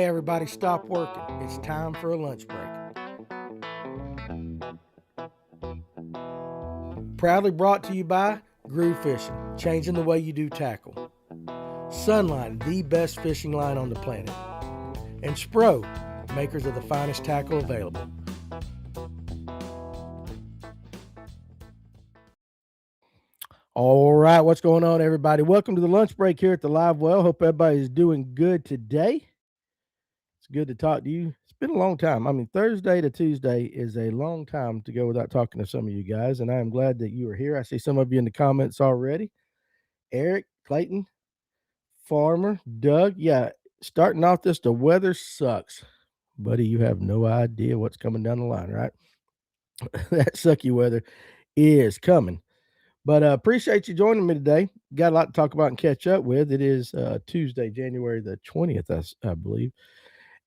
Hey, everybody, stop working. It's time for a lunch break. Proudly brought to you by Groove Fishing, changing the way you do tackle. Sunline, the best fishing line on the planet. And Spro, makers of the finest tackle available. All right, what's going on, everybody? Welcome to the lunch break here at the Live Well. Hope everybody's doing good today. It's good to talk to you. It's been a long time. I mean, Thursday to Tuesday is a long time to go without talking to some of you guys, and I am glad that you are here. I see some of you in the comments already. Eric, Clayton, Farmer, Doug. Yeah, starting off this, the weather sucks. Buddy, you have no idea what's coming down the line, right? That sucky weather is coming. But appreciate you joining me today. Got a lot to talk about and catch up with. It is Tuesday, January the 20th, I believe.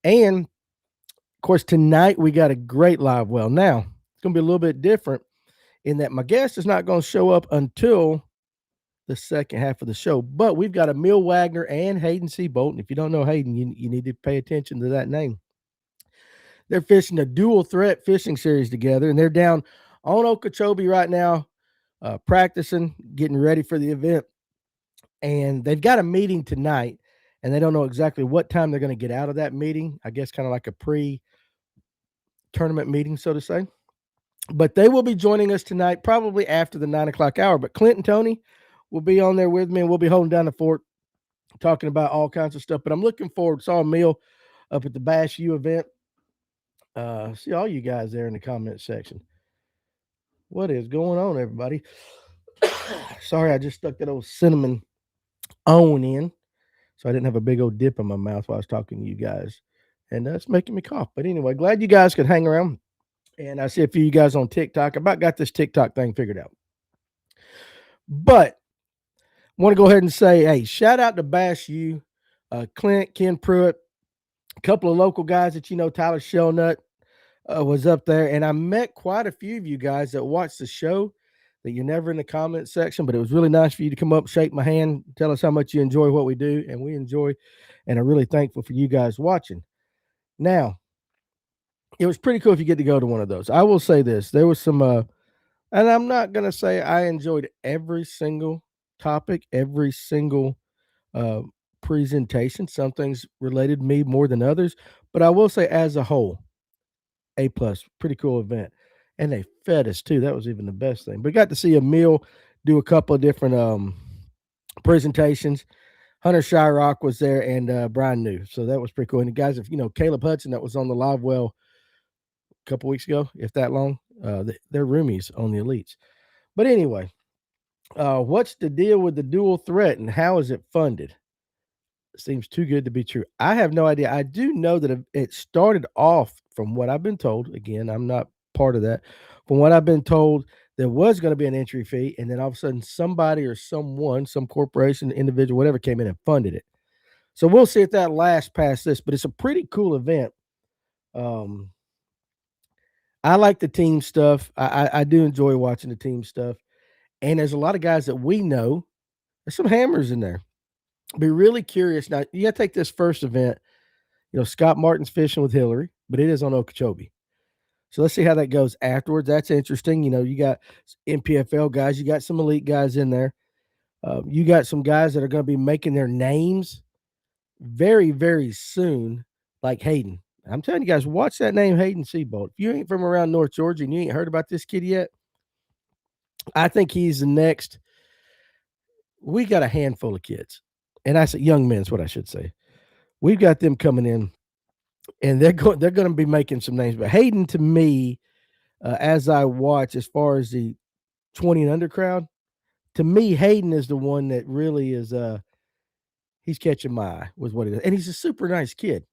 And of course, tonight we got a great live well. Now, it's going to be a little bit different in that my guest is not going to show up until the second half of the show. But we've got Emil Wagner and Hayden Seabolt. And if you don't know Hayden, you need to pay attention to that name. They're fishing a dual threat fishing series together, and they're down on Okeechobee right now, practicing, getting ready for the event. And they've got a meeting tonight, and they don't know exactly what time they're going to get out of that meeting. I guess kind of like a pre-tournament meeting, so to say. But they will be joining us tonight, probably after the 9 o'clock hour. But Clint and Tony will be on there with me, and we'll be holding down the fort, talking about all kinds of stuff. But I'm looking forward. Saw Emil up at the Bash U event. See all you guys there in the comment section. What is going on, everybody? Sorry, I just stuck that old cinnamon on in, so I didn't have a big old dip in my mouth while I was talking to you guys, and that's making me cough. But anyway, glad you guys could hang around. And I see a few of you guys on TikTok. I about got this TikTok thing figured out. But I want to go ahead and say, hey, shout out to Bash U, Clint, Ken Pruitt, a couple of local guys that you know, Tyler Shellnut was up there. And I met quite a few of you guys that watched the show that you're never in the comment section, but it was really nice for you to come up, shake my hand, tell us how much you enjoy what we do. And we enjoy, and I'm really thankful for you guys watching. Now, it was pretty cool if you get to go to one of those. I will say this, there was some, and I'm not going to say I enjoyed every single topic, every single uh, presentation. Some things related me more than others, but I will say as a whole, A plus, pretty cool event. And they fed us too. That was even the best thing. We got to see Emil do a couple of different presentations. Hunter Shyrock was there and Brian New. So that was pretty cool. And the guys, Caleb Hudson that was on the live well a couple weeks ago, if that long, they're roomies on the elites. But anyway, what's the deal with the dual threat and how is it funded? Seems too good to be true. I have no idea. I do know that it started off from what I've been told. Again, I'm not part of that. From what I've been told, there was going to be an entry fee, and then all of a sudden, somebody or someone, some corporation, individual, whatever, came in and funded it. So we'll see if that lasts past this. But it's a pretty cool event. Um, I like the team stuff. I do enjoy watching the team stuff, and there's a lot of guys that we know. There's some hammers in there. Be really curious. Now, you got to take this first event. Scott Martin's fishing with Hillary, but it is on Okeechobee. So let's see how that goes afterwards. That's interesting. You got NPFL guys, you got some elite guys in there. You got some guys that are going to be making their names very, very soon, like Hayden. I'm telling you guys, watch that name, Hayden Seabolt. If you ain't from around North Georgia and you ain't heard about this kid yet, I think he's the next. We got a handful of kids, and I said young men is what I should say. We've got them coming in, and they're going to be making some names. But Hayden, to me, as I watch, as far as the 20 and under crowd, to me, Hayden is the one that really is. He's catching my eye with what he does, and he's a super nice kid.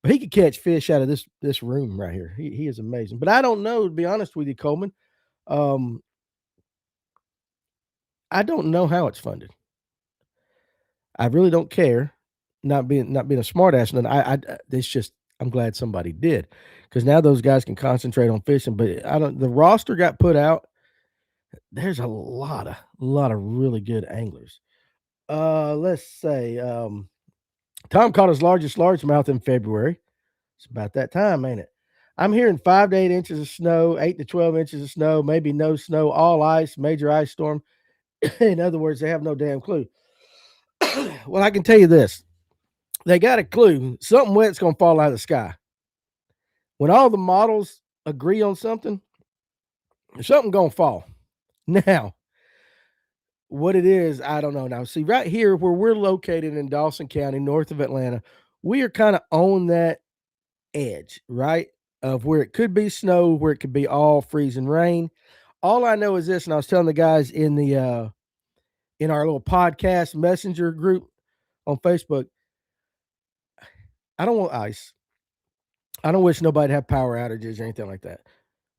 But he could catch fish out of this room right here. He is amazing. But I don't know, to be honest with you, Coleman. Um, I don't know how it's funded. I really don't care. Not being a smart ass, and it's just I'm glad somebody did, because now those guys can concentrate on fishing. But I don't. The roster got put out. There's a lot of really good anglers. Let's say Tom caught his largest largemouth in February. It's about that time, ain't it? I'm hearing 5 to 8 inches of snow, 8 to 12 inches of snow, maybe no snow, all ice, major ice storm. In other words, they have no damn clue. Well, I can tell you this. They got a clue. Something wet's going to fall out of the sky. When all the models agree on something, something going to fall. Now, what it is, I don't know. Now, see, right here where we're located in Dawson County, north of Atlanta, we are kind of on that edge, right? Of where it could be snow, where it could be all freezing rain. All I know is this, and I was telling the guys in our little podcast messenger group on Facebook, I don't want ice. I don't wish nobody to have power outages or anything like that.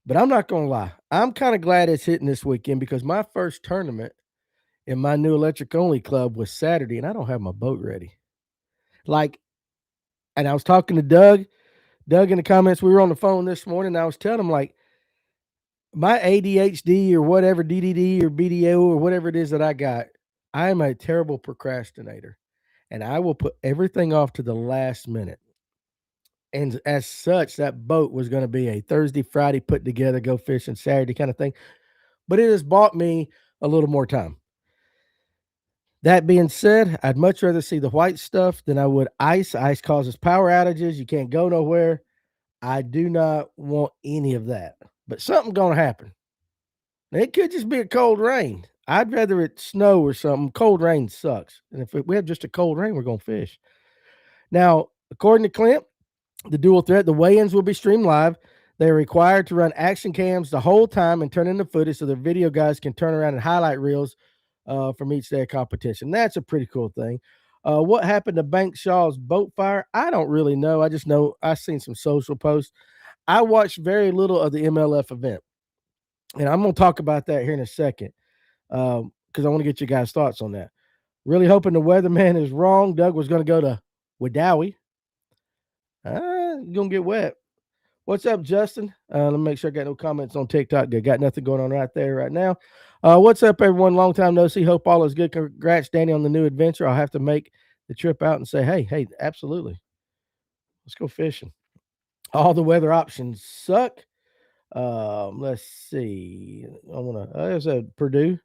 But I'm not gonna lie. I'm kind of glad it's hitting this weekend because my first tournament in my new electric only club was Saturday, and I don't have my boat ready. Like, and I was talking to Doug. Doug in the comments, we were on the phone this morning. And I was telling him, like, my ADHD or whatever, DDD or BDO or whatever it is that I got, I am a terrible procrastinator. And I will put everything off to the last minute. And as such, that boat was going to be a Thursday, Friday put together, go fishing Saturday kind of thing. But it has bought me a little more time. That being said, I'd much rather see the white stuff than I would ice. Ice causes power outages. You can't go nowhere. I do not want any of that. But something's going to happen. It could just be a cold rain. I'd rather it snow or something. Cold rain sucks. And if we have just a cold rain, we're going to fish. Now, according to Clint, the dual threat, the weigh-ins will be streamed live. They're required to run action cams the whole time and turn in the footage so the video guys can turn around and highlight reels from each day of competition. That's a pretty cool thing. What happened to Bank Shaw's boat fire? I don't really know. I just know I've seen some social posts. I watched very little of the MLF event, and I'm going to talk about that here in a second because I want to get you guys' thoughts on that. Really hoping the weatherman is wrong. Doug was going to go to Wadawi. You're going to get wet. What's up, Justin? Let me make sure I got no comments on TikTok. Got nothing going on right there right now. What's up, everyone? Long time no see. Hope all is good. Congrats, Danny, on the new adventure. I'll have to make the trip out and say, hey, absolutely. Let's go fishing. All the weather options suck. Let's see. I want to. There's a Purdue.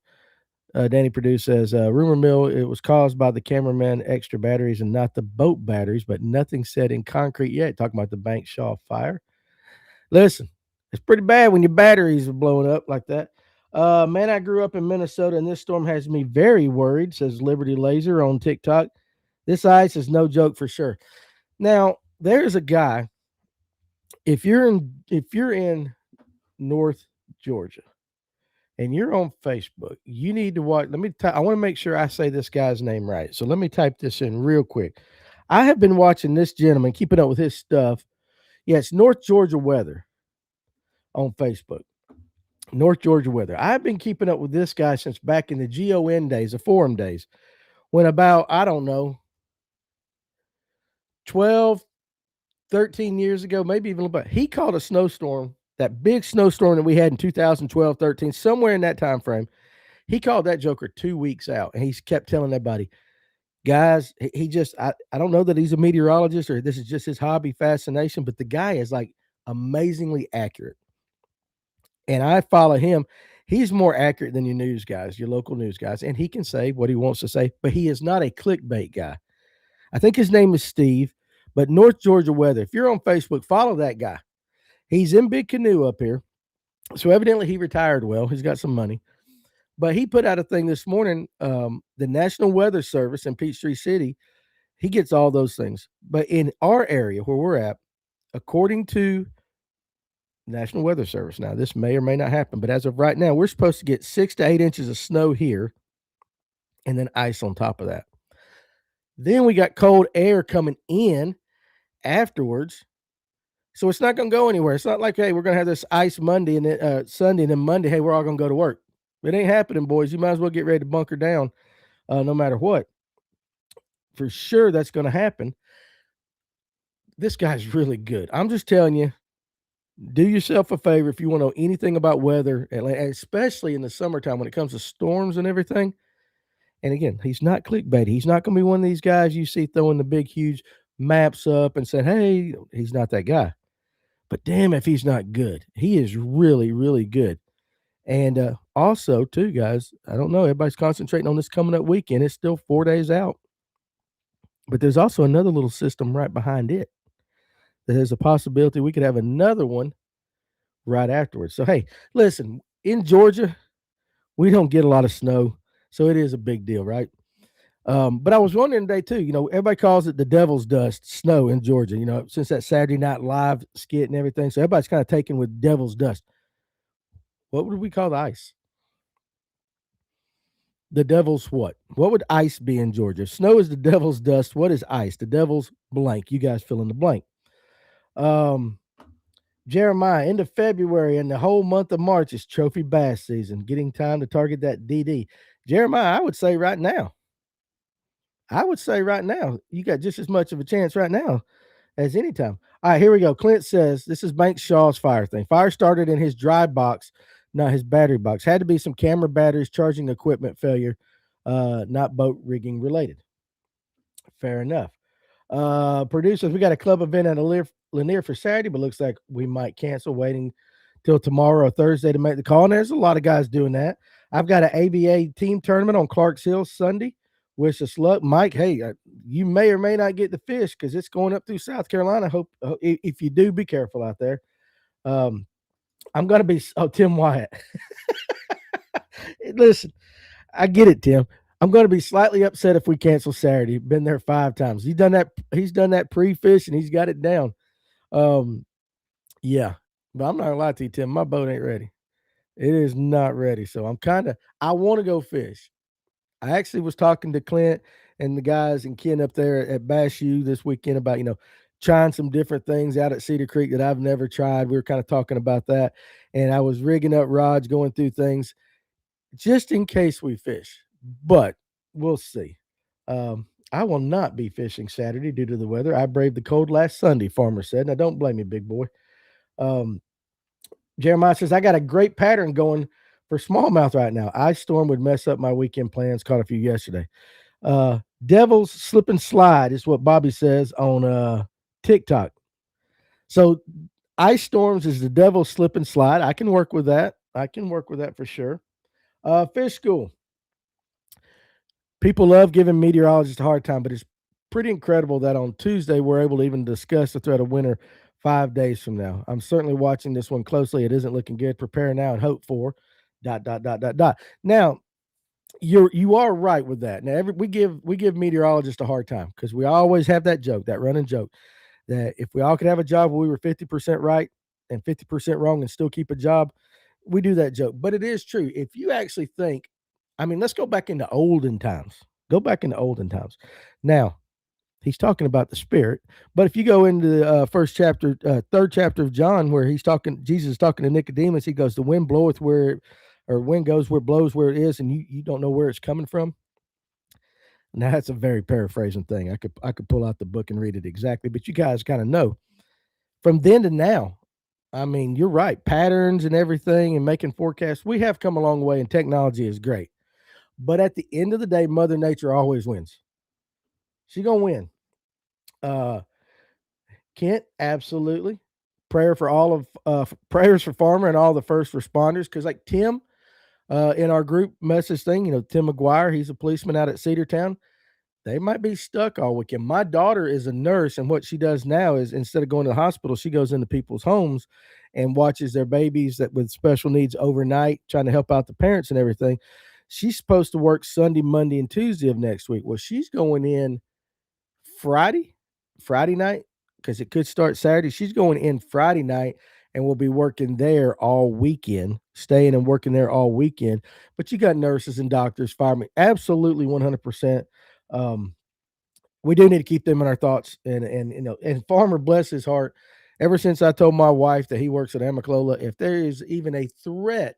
Danny Purdue says, rumor mill, it was caused by the cameraman extra batteries and not the boat batteries, but nothing said in concrete yet. Talking about the Bank Shaw fire. Listen, it's pretty bad when your batteries are blowing up like that. Man, I grew up in Minnesota, and this storm has me very worried, says Liberty Laser on TikTok. This ice is no joke for sure. Now, there's a guy, if you're in North Georgia, and you're on Facebook, you need to watch. I want to make sure I say this guy's name right. So let me type this in real quick. I have been watching this gentleman, keeping up with his stuff. Yeah, it's North Georgia Weather on Facebook. North Georgia Weather. I've been keeping up with this guy since back in the GON days, the forum days, when about, I don't know, 12, 13 years ago, maybe even a little bit, he called a snowstorm. That big snowstorm that we had in 2012, 13, somewhere in that time frame, he called that joker 2 weeks out, and he kept telling everybody, guys, he just, I don't know that he's a meteorologist or this is just his hobby fascination, but the guy is like amazingly accurate. And I follow him. He's more accurate than your news guys, your local news guys, and he can say what he wants to say, but he is not a clickbait guy. I think his name is Steve, but North Georgia Weather, if you're on Facebook, follow that guy. He's in Big Canoe up here. So evidently he retired well. He's got some money. But he put out a thing this morning. The National Weather Service in Peachtree City, he gets all those things. But in our area where we're at, according to National Weather Service, now this may or may not happen, but as of right now, we're supposed to get 6 to 8 inches of snow here and then ice on top of that. Then we got cold air coming in afterwards. So it's not going to go anywhere. It's not like, hey, we're going to have this ice Monday and then Sunday and then Monday, hey, we're all going to go to work. It ain't happening, boys. You might as well get ready to bunker down no matter what. For sure, that's going to happen. This guy's really good. I'm just telling you, do yourself a favor if you want to know anything about weather, especially in the summertime when it comes to storms and everything. And again, he's not clickbait. He's not going to be one of these guys you see throwing the big, huge maps up and saying, hey, he's not that guy. But damn if he's not good. He is really, really good. And also, too, guys, I don't know. Everybody's concentrating on this coming up weekend. It's still 4 days out. But there's also another little system right behind it. There's a possibility we could have another one right afterwards. So, hey, listen, in Georgia, we don't get a lot of snow. So it is a big deal, right? But I was wondering today too, everybody calls it the devil's dust, snow in Georgia, since that Saturday Night Live skit and everything. So everybody's kind of taken with devil's dust. What would we call the ice? The devil's what? What would ice be in Georgia? Snow is the devil's dust. What is ice? The devil's blank. You guys fill in the blank. Jeremiah, end of February and the whole month of March is trophy bass season. Getting time to target that DD. Jeremiah, I would say right now. You got just as much of a chance right now as any time. All right, here we go. Clint says this is Banks Shaw's fire thing. Fire started in his dry box, not his battery box. Had to be some camera batteries, charging equipment failure, not boat rigging related. Fair enough. Producers, we got a club event at Lanier for Saturday, but looks like we might cancel, waiting till tomorrow or Thursday to make the call. And there's a lot of guys doing that. I've got an ABA team tournament on Clarks Hill Sunday. Wish us luck, Mike. Hey, you may or may not get the fish because it's going up through South Carolina. Hope if you do, be careful out there. I'm going to be Tim Wyatt. Listen, I get it, Tim. I'm going to be slightly upset if we cancel Saturday. Been there 5 times. He's done that pre-fish and he's got it down. Yeah, but I'm not gonna lie to you, Tim. My boat ain't ready. It is not ready. So I want to go fish. I actually was talking to Clint and the guys and Ken up there at Bass U this weekend about, trying some different things out at Cedar Creek that I've never tried. We were kind of talking about that. And I was rigging up rods, going through things just in case we fish. But we'll see. I will not be fishing Saturday due to the weather. I braved the cold last Sunday, Farmer said. Now, don't blame me, big boy. Jeremiah says, I got a great pattern going for smallmouth right now. Ice storm would mess up my weekend plans. Caught a few yesterday. Devil's slip and slide is what Bobby says on TikTok. So ice storms is the devil's slip and slide. I can work with that. For sure. Fish school. People love giving meteorologists a hard time, but it's pretty incredible that on Tuesday we're able to even discuss the threat of winter 5 days from now. I'm certainly watching this one closely. It isn't looking good. Prepare now and hope for ... Now, you are right with that. Now, we give meteorologists a hard time because we always have that joke, that running joke, that if we all could have a job where we were 50% right and 50% wrong and still keep a job, we do that joke. But it is true. If you actually think, let's go back into olden times. Now, he's talking about the spirit. But if you go into the first chapter, third chapter of John, where Jesus is talking to Nicodemus, he goes, the wind bloweth wind goes where it blows where it is, and you don't know where it's coming from. Now, that's a very paraphrasing thing. I could pull out the book and read it exactly, but you guys kind of know. From then to now, you're right. Patterns and everything and making forecasts, we have come a long way, and technology is great. But at the end of the day, Mother Nature always wins. She's going to win. Kent, absolutely. Prayers for Farmer and all the first responders. Because like Tim, in our group message thing, Tim McGuire, he's a policeman out at Cedartown. They might be stuck all weekend. My daughter is a nurse, and what she does now is instead of going to the hospital, she goes into people's homes and watches their babies with special needs overnight, trying to help out the parents and everything. She's supposed to work Sunday, Monday, and Tuesday of next week. Well, she's going in Friday night, because it could start Saturday. She's going in Friday night and will be working there all weekend, staying and working there all weekend. But you got nurses and doctors, firemen, absolutely 100%. We do need to keep them in our thoughts. And Farmer, bless his heart, ever since I told my wife that he works at Amiclola, if there is even a threat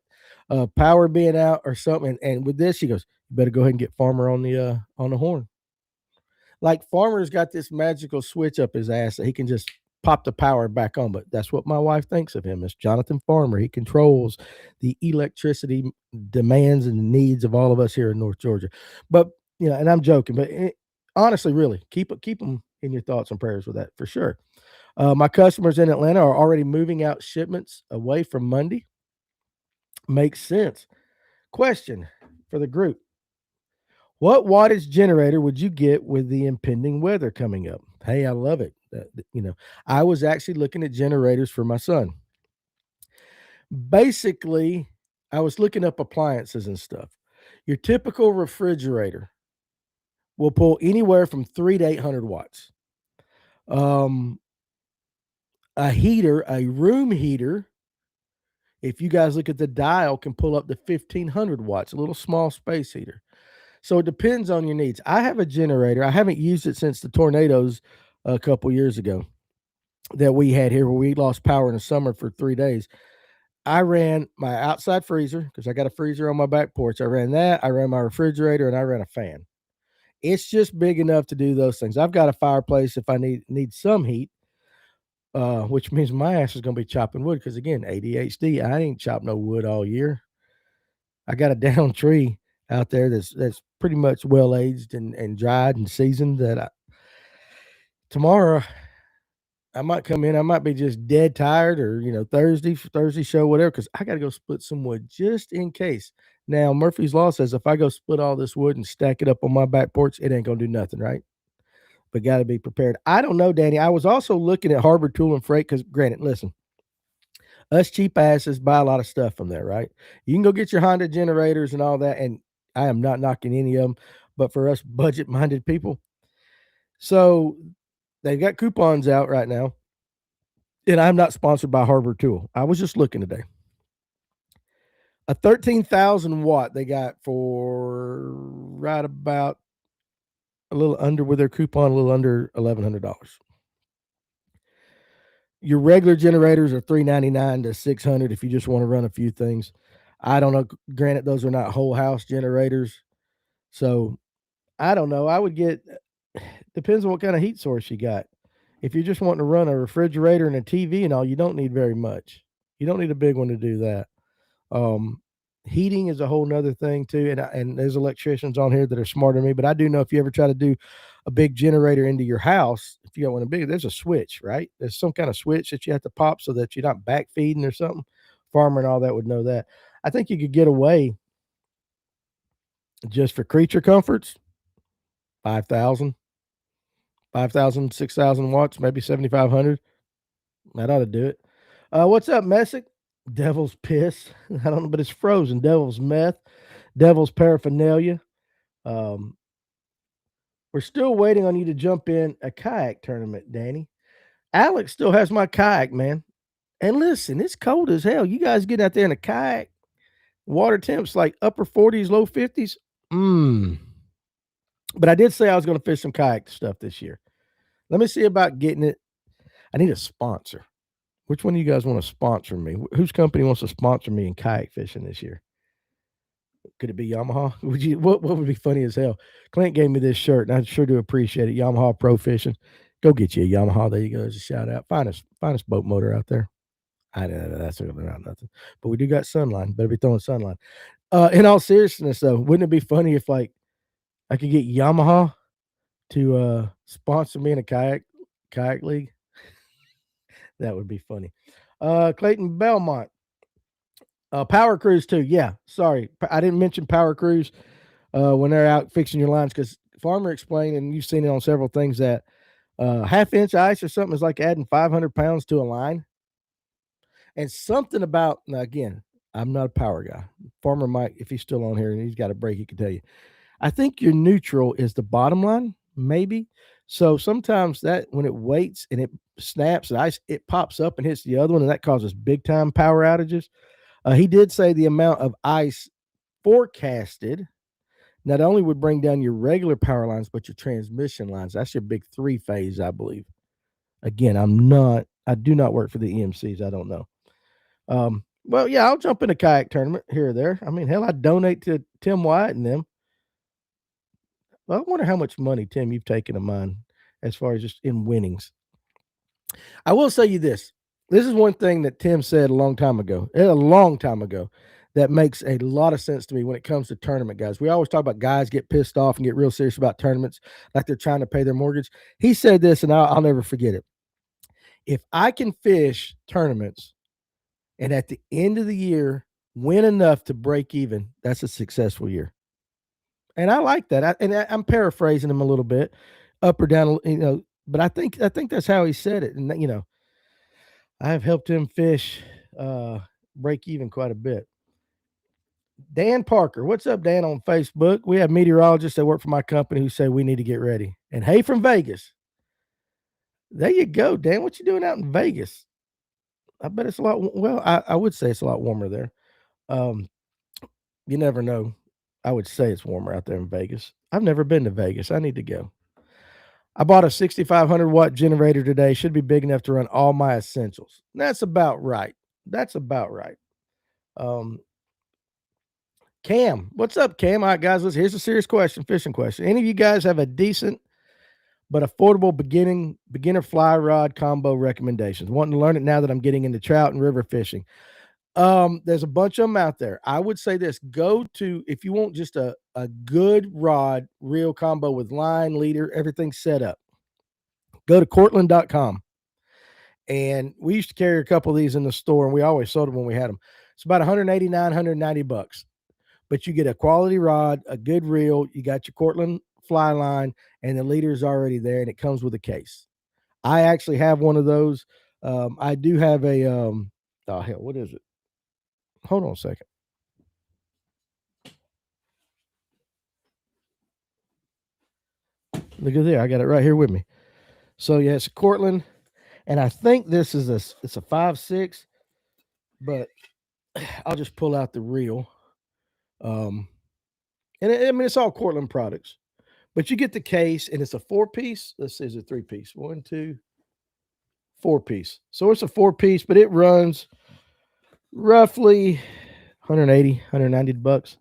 of power being out or something, and with this, she goes, you better go ahead and get Farmer on the horn. Like Farmer's got this magical switch up his ass that he can just pop the power back on. But that's what my wife thinks of him, as Jonathan Farmer. He controls the electricity demands and needs of all of us here in North Georgia. But and I'm joking, but honestly, really, keep them in your thoughts and prayers with that for sure. My customers in Atlanta are already moving out shipments away from Monday. Makes sense. Question for the group: what wattage generator would you get with the impending weather coming up? Hey, I love it. I was actually looking at generators for my son. Basically, I was looking up appliances and stuff. Your typical refrigerator will pull anywhere from 3 to 800 watts. Um, a heater, a room heater, if you guys look at the dial, can pull up to 1500 watts, a little small space heater. So it depends on your needs. I have a generator. I haven't used it since the tornadoes a couple years ago that we had here where we lost power in the summer for 3 days. I ran my outside freezer because I got a freezer on my back porch. I ran that. I ran my refrigerator and I ran a fan. It's just big enough to do those things. I've got a fireplace if I need some heat, which means my ass is going to be chopping wood because, again, ADHD, I ain't chopped no wood all year. I got a down tree out there that's pretty much well aged and dried and seasoned that tomorrow I might come in. I might be just dead tired or, Thursday show, whatever, because I got to go split some wood just in case. Now, Murphy's Law says if I go split all this wood and stack it up on my back porch, it ain't going to do nothing, right? But got to be prepared. I don't know, Danny. I was also looking at Harbor Tool and Freight because, granted, listen, us cheap asses buy a lot of stuff from there, right? You can go get your Honda generators and all that, and I am not knocking any of them, but for us budget-minded people, so they've got coupons out right now, and I'm not sponsored by Harbor Tool. I was just looking today. A 13,000 watt they got for right about a little under with their coupon, a little under $1,100. Your regular generators are $399 to $600 if you just want to run a few things. I don't know. Granted, those are not whole house generators, so I don't know. I would get depends on what kind of heat source you got. If you're just wanting to run a refrigerator and a TV and all, you don't need very much. You don't need a big one to do that. Um, Heating is a whole nother thing too, and there's electricians on here that are smarter than me. But I do know if you ever try to do a big generator into your house, if you got one of big, there's a switch, right? There's some kind of switch that you have to pop so that you're not back feeding or something. Farmer and all that would know that. I think you could get away just for creature comforts, 5,000, 5,000, 6,000 watts, maybe 7,500. That ought to do it. What's up, Messick? Devil's piss. I don't know, but it's frozen. Devil's meth. Devil's paraphernalia. Um, we're still waiting on you to jump in a kayak tournament, Danny. Alex still has my kayak, man. And listen, it's cold as hell. You guys get out there in a kayak, water temps like upper 40s, low 50s. But I did say I was going to fish some kayak stuff this year. Let me see about getting it. I need a sponsor. Which one of you guys want to sponsor me? Whose company wants to sponsor me in kayak fishing this year? Could it be Yamaha? What would be funny as hell? Clint gave me this shirt, and I sure do appreciate it. Yamaha Pro Fishing. Go get you a Yamaha. There you go. As a shout out. Finest boat motor out there. I know that's not nothing. But we do got Sunline. Better be throwing Sunline. In all seriousness, though, wouldn't it be funny if like I could get Yamaha to sponsor me in a kayak league? That would be funny. Clayton Belmont. Power Cruise too. Yeah, sorry. I didn't mention Power Cruise when they're out fixing your lines because Farmer explained, and you've seen it on several things, that half-inch ice or something is like adding 500 pounds to a line. And something about, now again, I'm not a power guy. Farmer Mike, if he's still on here and he's got a break, he can tell you. I think your neutral is the bottom line, maybe. So sometimes that when it waits and it snaps, the ice, it pops up and hits the other one, and that causes big time power outages. He did say the amount of ice forecasted not only would bring down your regular power lines, but your transmission lines. That's your big 3-phase, I believe. Again, I do not work for the EMCs. I don't know. Well, yeah, I'll jump in a kayak tournament here or there. I mean, hell, I'd donate to Tim White and them. Well, I wonder how much money, Tim, you've taken of mine as far as just in winnings. I will say you this. This is one thing that Tim said a long time ago, that makes a lot of sense to me when it comes to tournament guys. We always talk about guys get pissed off and get real serious about tournaments, like they're trying to pay their mortgage. He said this, and I'll never forget it. If I can fish tournaments and at the end of the year win enough to break even, that's a successful year. And I like that. I'm paraphrasing him a little bit, up or down, but I think that's how he said it. And I've helped him fish break even quite a bit. Dan Parker, what's up, Dan, on Facebook? We have meteorologists that work for my company who say we need to get ready. And hey, from Vegas. There you go, Dan. What you doing out in Vegas? I bet it's a lot. Well, I would say it's a lot warmer there. You never know. I would say it's warmer out there in Vegas. I've never been to Vegas. I need to go. I bought a 6,500 watt generator today. Should be big enough to run all my essentials. That's about right. That's about right. Cam, what's up, Cam? All right, guys, listen, here's a serious question, fishing question. Any of you guys have a decent but affordable beginner fly rod combo recommendations? Wanting to learn it now that I'm getting into trout and river fishing. There's a bunch of them out there. I would say this: go to, if you want just a good rod, reel combo with line, leader, everything set up, go to Cortland.com. And we used to carry a couple of these in the store, and we always sold them when we had them. It's about $189, $190. But you get a quality rod, a good reel, you got your Cortland fly line, and the leader is already there, and it comes with a case. I actually have one of those. I do have a oh hell, what is it? Hold on a second. Look at there, I got it right here with me. So yeah, it's a Cortland, and I think this is it's a 5.6, but I'll just pull out the reel. And I mean, it's all Cortland products, but you get the case, and it's a 4-piece. Let's see, is it 3-piece? 1, 2, 4-piece. So it's a 4-piece, but it runs roughly 180, 190 bucks.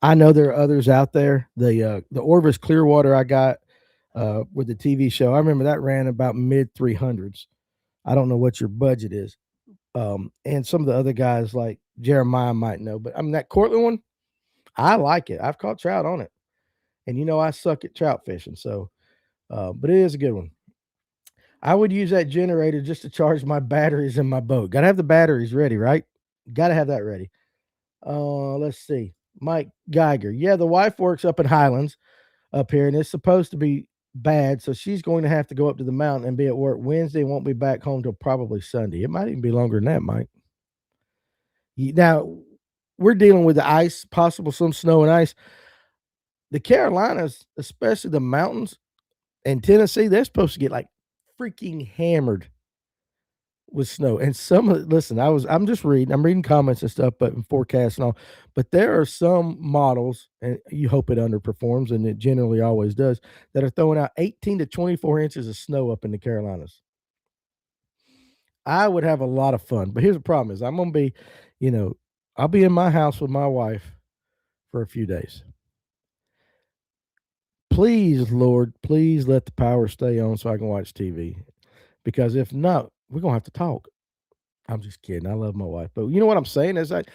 I know there are others out there. The Orvis Clearwater I got with the TV show, I remember that ran about mid 300s. I don't know what your budget is. And some of the other guys like Jeremiah might know, but I mean, that Cortland one, I like it. I've caught trout on it. And I suck at trout fishing. So, but it is a good one. I would use that generator just to charge my batteries in my boat. Got to have the batteries ready, right? Got to have that ready. Let's see. Mike Geiger. Yeah, the wife works up in Highlands up here, and it's supposed to be bad. So she's going to have to go up to the mountain and be at work Wednesday. Won't be back home till probably Sunday. It might even be longer than that, Mike. Now, we're dealing with the ice, possible some snow and ice. The Carolinas, especially the mountains and Tennessee, they're supposed to get like freaking hammered with snow. And listen, I'm reading comments and stuff, but in forecasts and all. But there are some models, and you hope it underperforms, and it generally always does, that are throwing out 18 to 24 inches of snow up in the Carolinas. I would have a lot of fun. But here's the problem is I'm gonna be, I'll be in my house with my wife for a few days. Please, Lord, please let the power stay on so I can watch TV. Because if not, we're gonna have to talk. I'm just kidding. I love my wife, but you know what I'm saying is that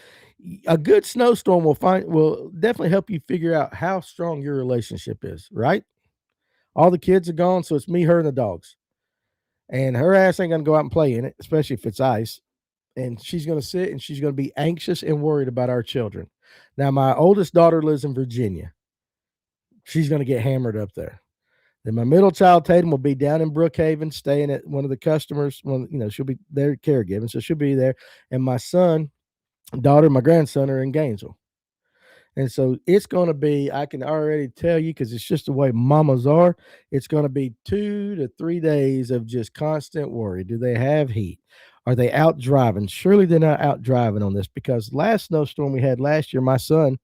a good snowstorm will definitely help you figure out how strong your relationship is, right? All the kids are gone, so it's me, her, and the dogs. And her ass ain't gonna go out and play in it, especially if it's ice. And she's gonna sit and she's gonna be anxious and worried about our children. Now, my oldest daughter lives in Virginia. She's gonna get hammered up there. Then my middle child, Tatum, will be down in Brookhaven, staying at one of the customers. She'll be there caregiving, so she'll be there. And my son, daughter, my grandson are in Gainesville. And so it's going to be, I can already tell you, because it's just the way mamas are, it's going to be 2 to 3 days of just constant worry. Do they have heat? Are they out driving? Surely they're not out driving on this, because last snowstorm we had last year, my son,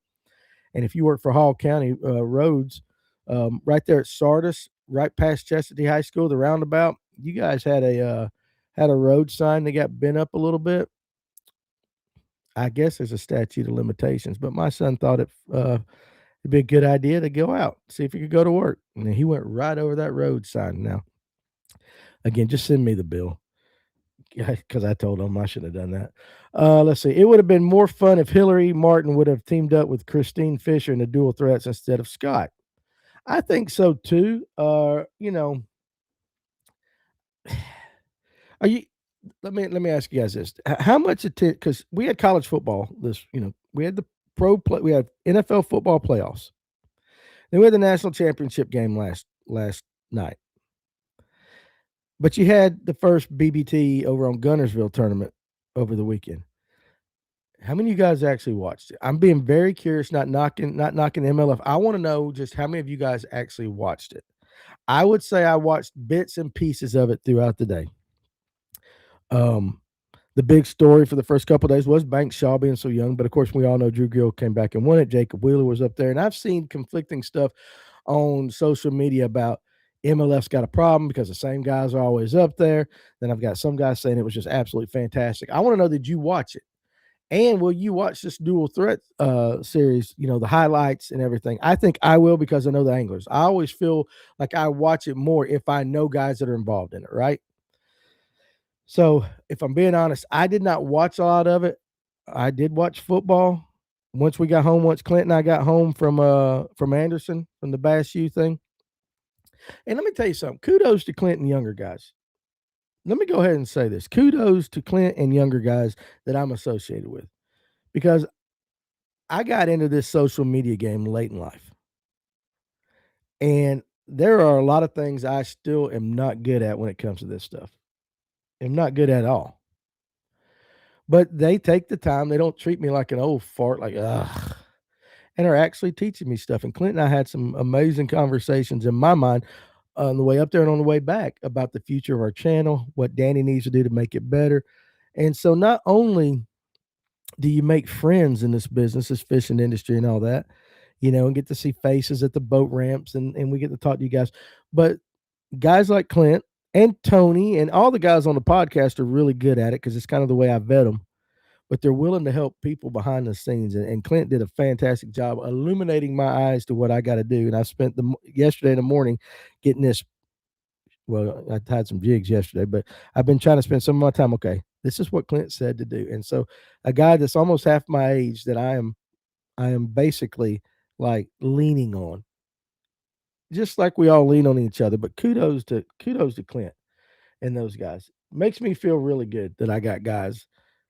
and if you work for Hall County roads, right there at Sardis, right past Chestatee High School, the roundabout, you guys had a road sign that got bent up a little bit. I guess there's a statute of limitations, but my son thought it'd be a good idea to go out, see if he could go to work. And he went right over that road sign. Now, again, just send me the bill. because I told him I should have done that. Let's see. It would have been more fun if Hillary Martin would have teamed up with Christine Fisher in the Dual Threats instead of Scott. I think so too. Are you? Let me ask you guys this: how much because we had college football. We had the we had NFL football playoffs. Then we had the national championship game last night. But you had the first BBT over on Gunnersville tournament over the weekend. How many of you guys actually watched it? I'm being very curious, not knocking MLF. I want to know just how many of you guys actually watched it. I would say I watched bits and pieces of it throughout the day. The big story for the first couple of days was Banks Shaw being so young, but of course we all know Drew Gill came back and won it. Jacob Wheeler was up there, and I've seen conflicting stuff on social media about MLF's got a problem because the same guys are always up there. Then I've got some guys saying it was just absolutely fantastic. I want to know, did you watch it? And will you watch this dual threat series, the highlights and everything? I think I will because I know the anglers. I always feel like I watch it more if I know guys that are involved in it, right? So if I'm being honest, I did not watch a lot of it. I did watch football. Once we got home, once Clint and I got home from Anderson, from the Bass U thing. And let me tell you something. Kudos to Clint and younger guys. Let me go ahead and say this. Kudos to Clint and younger guys that I'm associated with. Because I got into this social media game late in life. And there are a lot of things I still am not good at when it comes to this stuff. I'm not good at all. But they take the time. They don't treat me like an old fart, like, ugh, and are actually teaching me stuff. And Clint and I had some amazing conversations in my mind on the way up there and on the way back about the future of our channel, what Danny needs to do to make it better. And so not only do you make friends in this business, this fishing industry and all that, and get to see faces at the boat ramps and we get to talk to you guys. But guys like Clint and Tony and all the guys on the podcast are really good at it because it's kind of the way I vet them. But they're willing to help people behind the scenes. And Clint did a fantastic job illuminating my eyes to what I got to do. And I spent yesterday in the morning getting this. Well, I had some jigs yesterday, but I've been trying to spend some of my time. Okay, this is what Clint said to do. And so a guy that's almost half my age that I am basically like leaning on, just like we all lean on each other. But kudos to Clint and those guys. Makes me feel really good that I got guys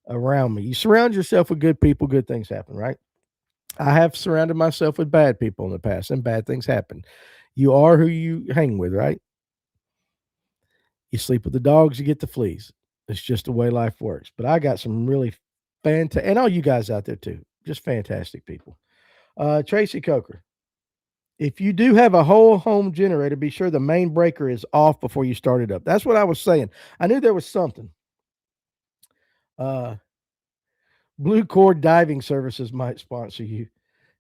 around me. You surround yourself with good people, good things happen, right? I have surrounded myself with bad people in the past, and bad things happen. You are who you hang with, right? You sleep with the dogs, you get the fleas. It's just the way life works. But I got some really fantastic, and all you guys out there too, just fantastic people. Tracy Coker, if you do have a whole home generator, be sure the main breaker is off before you start it up. That's what I was saying. I knew there was something. Blue Cord Diving Services might sponsor you.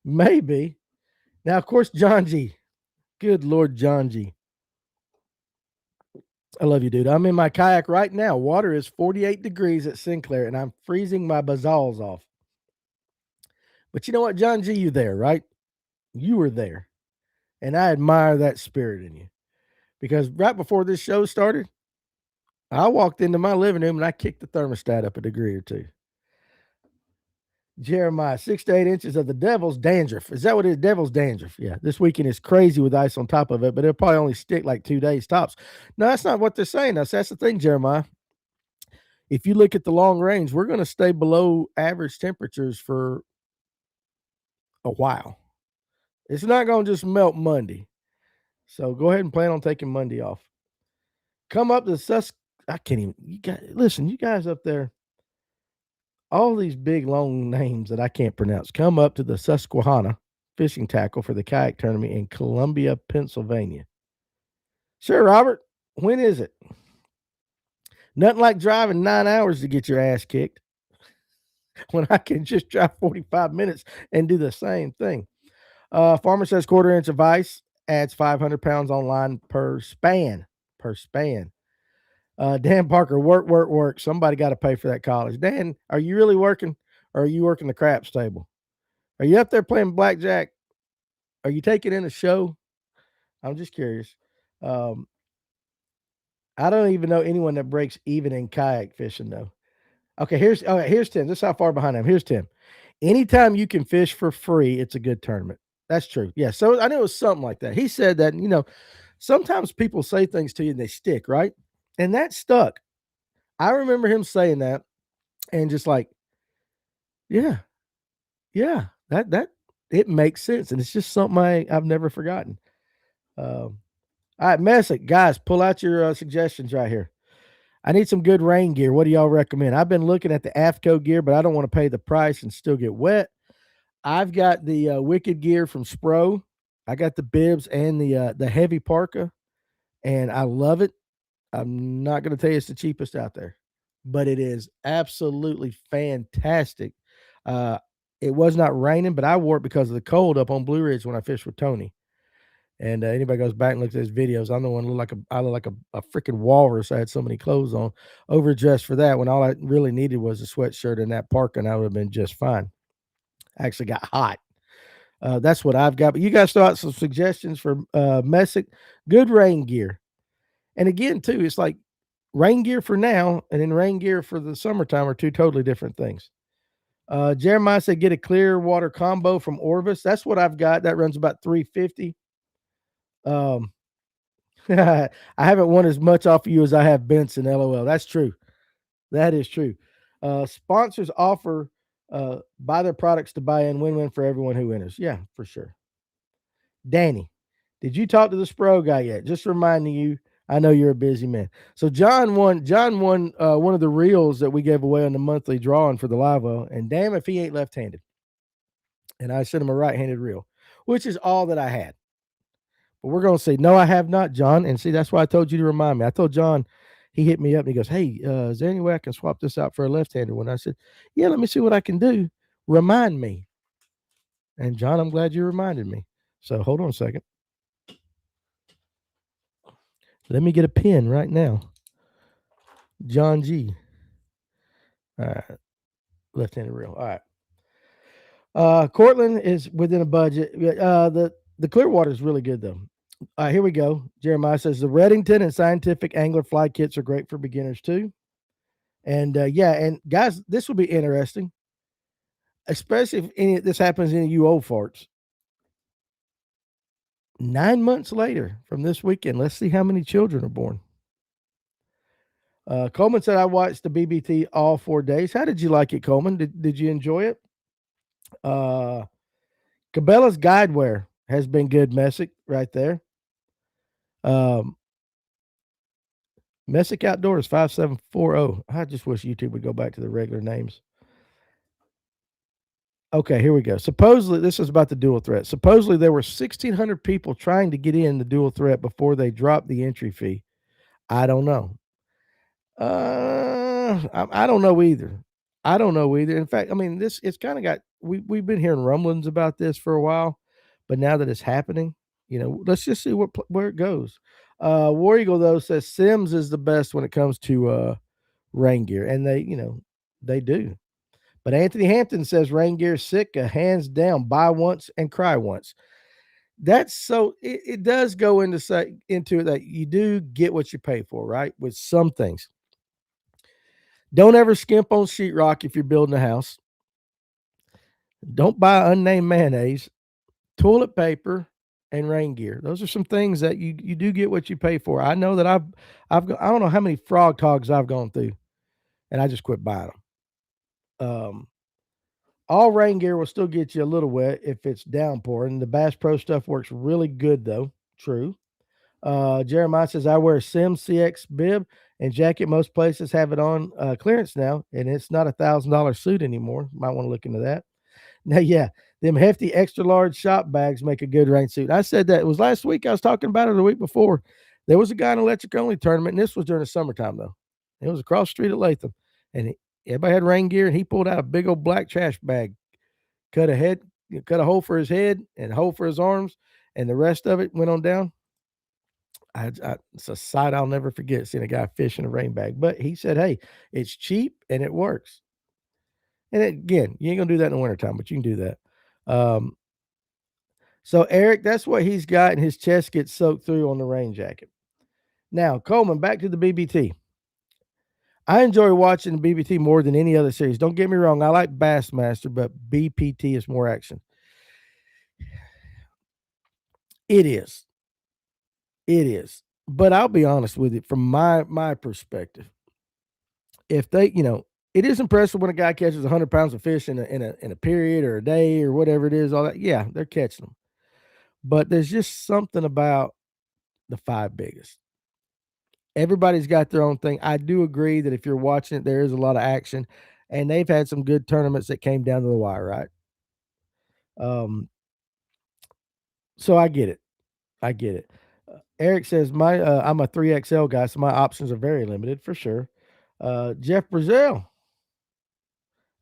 Maybe. Now, of course, John G. Good Lord, John G. I love you, dude. I'm in my kayak right now. Water is 48 degrees at Sinclair, and I'm freezing my bazals off. But you know what, John G., you there, right? You were there. And I admire that spirit in you. Because right before this show started, I walked into my living room and I kicked the thermostat up a degree or two. Jeremiah, 6 to 8 inches of the devil's dandruff. Is that what it is? Devil's dandruff. Yeah. This weekend is crazy with ice on top of it, but it'll probably only stick like 2 days tops. No, that's not what they're saying. That's the thing, Jeremiah. If you look at the long range, we're going to stay below average temperatures for a while. It's not going to just melt Monday. So go ahead and plan on taking Monday off. Come up to I can't even. Listen, you guys up there, all these big long names that I can't pronounce. Come up to the Susquehanna fishing tackle for the kayak tournament in Columbia, Pennsylvania. Sure, Robert. When is it? Nothing like driving 9 hours to get your ass kicked when I can just drive 45 minutes and do the same thing. Farmer says 1/4 inch of ice adds 500 pounds on line per span. Dan Parker, work. Somebody got to pay for that college. Dan, are you really working or are you working the craps table? Are you up there playing blackjack? Are you taking in a show? I'm just curious. I don't even know anyone that breaks even in kayak fishing though. Okay, here's Tim. This is how far behind I am. Here's Tim. Anytime you can fish for free, it's a good tournament. That's true. Yeah. So I knew it was something like that. He said that, sometimes people say things to you and they stick, right? And that stuck. I remember him saying that and just like, yeah, yeah, that it makes sense. And it's just something I've never forgotten. Um, all right, Messick, guys, pull out your suggestions right here. I need some good rain gear. What do y'all recommend? I've been looking at the AFCO gear, but I don't want to pay the price and still get wet. I've got the Wicked gear from Spro. I got the bibs and the heavy parka, and I love it. I'm not going to tell you it's the cheapest out there, but it is absolutely fantastic. Uh, it was not raining, but I wore it because of the cold up on Blue Ridge when I fished with Tony. And anybody goes back and looks at his videos, I'm the one I look like a freaking walrus. I had so many clothes on, overdressed for that. When all I really needed was a sweatshirt and that parka, and I would have been just fine. I actually got hot. That's what I've got. But you guys throw out some suggestions for Messick. Good rain gear. And again, too, it's like rain gear for now and then rain gear for the summertime are two totally different things. Jeremiah said get a clear water combo from Orvis. That's what I've got. That runs about 350. I haven't won as much off of you as I have Benson. LOL. That's true. That is true. Sponsors offer buy their products to buy in, win-win for everyone who enters. Yeah, for sure. Danny, did you talk to the Spro guy yet? Just reminding you, I know you're a busy man. So John won one of the reels that we gave away on the monthly drawing for the live well, and damn if he ain't left-handed. And I sent him a right-handed reel, which is all that I had. But we're going to say, no, I have not, John. And see, that's why I told you to remind me. I told John, he hit me up and he goes, hey, is there any way I can swap this out for a left-handed one? I said, yeah, let me see what I can do. Remind me. And John, I'm glad you reminded me. So hold on a second. Let me get a pen right now. John G. All right. Left-handed reel. All right. Cortland is within a budget. The Clearwater is really good though. Here we go. Jeremiah says the Redington and Scientific Angler fly kits are great for beginners too. And and guys, this will be interesting, especially if this happens in you old farts. 9 months later from this weekend, let's see how many children are born. Coleman said I watched the BBT all 4 days. How did you like it, Coleman? Did you enjoy it? Cabela's Guideware has been good, Messick, right there. Messick Outdoors 5740. I just wish YouTube would go back to the regular names. Okay, here we go. Supposedly, this is about the dual threat. Supposedly, there were 1,600 people trying to get in the dual threat before they dropped the entry fee. I don't know. I don't know either. I don't know either. In fact, I mean, it's kind of got we've been hearing rumblings about this for a while, but now that it's happening, let's just see where it goes. War Eagle though says Sims is the best when it comes to rain gear, and they do. But Anthony Hampton says rain gear Sitka, hands down, buy once and cry once. That's so it does go into it that you do get what you pay for, right? With some things. Don't ever skimp on sheetrock if you're building a house. Don't buy unnamed mayonnaise, toilet paper, and rain gear. Those are some things that you do get what you pay for. I know that I don't know how many frog togs I've gone through, and I just quit buying them. All rain gear will still get you a little wet if it's downpouring. The Bass Pro stuff works really good though. True. Jeremiah says I wear a Sim CX bib and jacket. Most places have it on clearance now, and it's not $1,000 suit anymore. Might want to look into that. Now, yeah, them hefty extra large shop bags make a good rain suit. I said that it was last week. I was talking about it the week before. There was a guy in electric only tournament, and this was during the summertime though. It was across the street at Latham, and everybody had rain gear, and he pulled out a big old black trash bag, cut a hole for his head and a hole for his arms, and the rest of it went on down. It's a sight I'll never forget, seeing a guy fish in a rain bag. But he said, hey, it's cheap and it works. And again, you ain't gonna do that in the wintertime, but you can do that. So Eric, that's what he's got, and his chest gets soaked through on the rain jacket. Now, Coleman, back to the BBT. I enjoy watching the BBT more than any other series. Don't get me wrong, I like Bassmaster, but BPT is more action. It is. It is. But I'll be honest with you, from my perspective, if they, it is impressive when a guy catches 100 pounds of fish in a period or a day or whatever it is. All that, yeah, they're catching them. But there's just something about the five biggest. Everybody's got their own thing. I do agree that if you're watching it, there is a lot of action, and they've had some good tournaments that came down to the wire, right? Um, so I get it. I get it. Eric says my I'm a 3XL guy, so my options are very limited for sure. Jeff Brazil,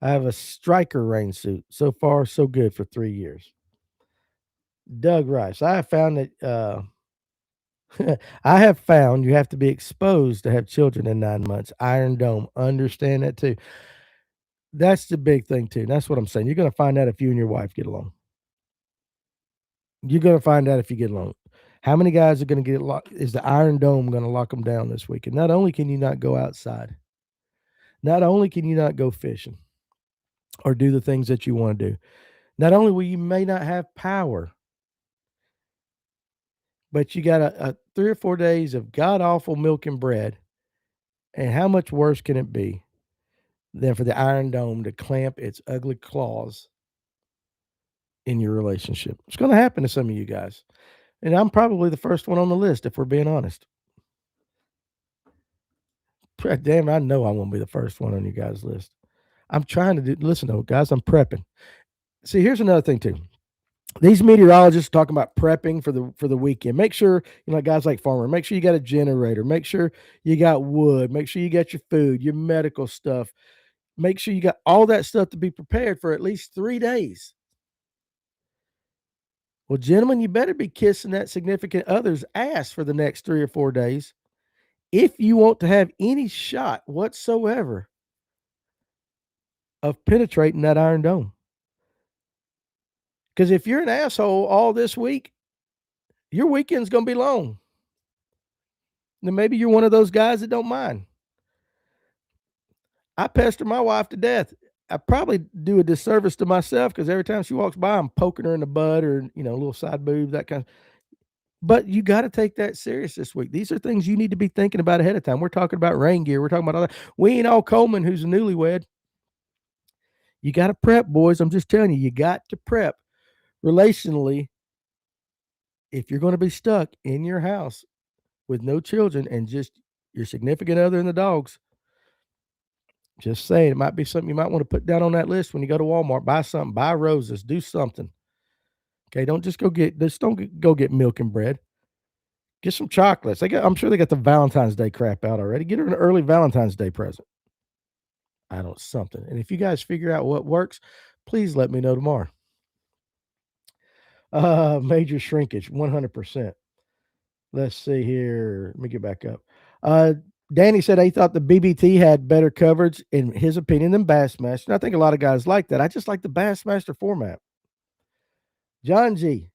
I have a striker rain suit. So far, so good for 3 years. Doug Rice, I have found that I have found you have to be exposed to have children in 9 months. Iron Dome, understand that too. That's the big thing too. That's what I'm saying. You're going to find out if you and your wife get along. You're going to find out if you get along. How many guys are going to get locked? Is the Iron Dome going to lock them down this week? And not only can you not go outside, not only can you not go fishing or do the things that you want to do, not only will you may not have power, but you got a 3 or 4 days of god awful milk and bread. And how much worse can it be than for the Iron Dome to clamp its ugly claws in your relationship? It's going to happen to some of you guys. And I'm probably the first one on the list, if we're being honest. Damn, I know I won't be the first one on you guys' list. I'm trying to listen though, guys, I'm prepping. See, here's another thing too. These meteorologists are talking about prepping for the weekend. Make sure, guys like Farmer, make sure you got a generator, make sure you got wood, make sure you got your food, your medical stuff. Make sure you got all that stuff to be prepared for at least 3 days. Well, gentlemen, you better be kissing that significant other's ass for the next 3 or 4 days if you want to have any shot whatsoever of penetrating that Iron Dome. Because if you're an asshole all this week, your weekend's going to be long. Then maybe you're one of those guys that don't mind. I pester my wife to death. I probably do a disservice to myself because every time she walks by, I'm poking her in the butt or, a little side boob, that kind of. But you got to take that serious this week. These are things you need to be thinking about ahead of time. We're talking about rain gear. We're talking about all that. We ain't all Coleman, who's a newlywed. You got to prep, boys. I'm just telling you, you got to prep relationally if you're going to be stuck in your house with no children and just your significant other and the dogs. Just saying, it might be something you might want to put down on that list when you go to Walmart. Buy something, buy roses, do something. Okay, don't go get milk and bread. Get some chocolates. I'm sure they got the Valentine's Day crap out already. Get her an early Valentine's Day present. I don't something. And if you guys figure out what works, please let me know tomorrow. Major shrinkage, 100%. Let's see here. Let me get back up. Danny said he thought the BBT had better coverage, in his opinion, than Bassmaster. And I think a lot of guys like that. I just like the Bassmaster format. John G.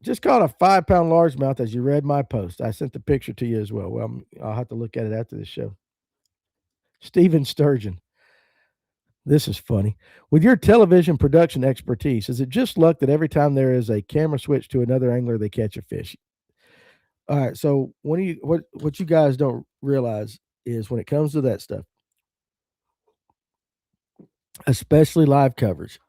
Just caught a 5-pound largemouth as you read my post. I sent the picture to you as well. Well, I'll have to look at it after the show. Stephen Sturgeon. This is funny. With your television production expertise, is it just luck that every time there is a camera switch to another angler, they catch a fish? All right. So what you guys don't realize is when it comes to that stuff, especially live coverage,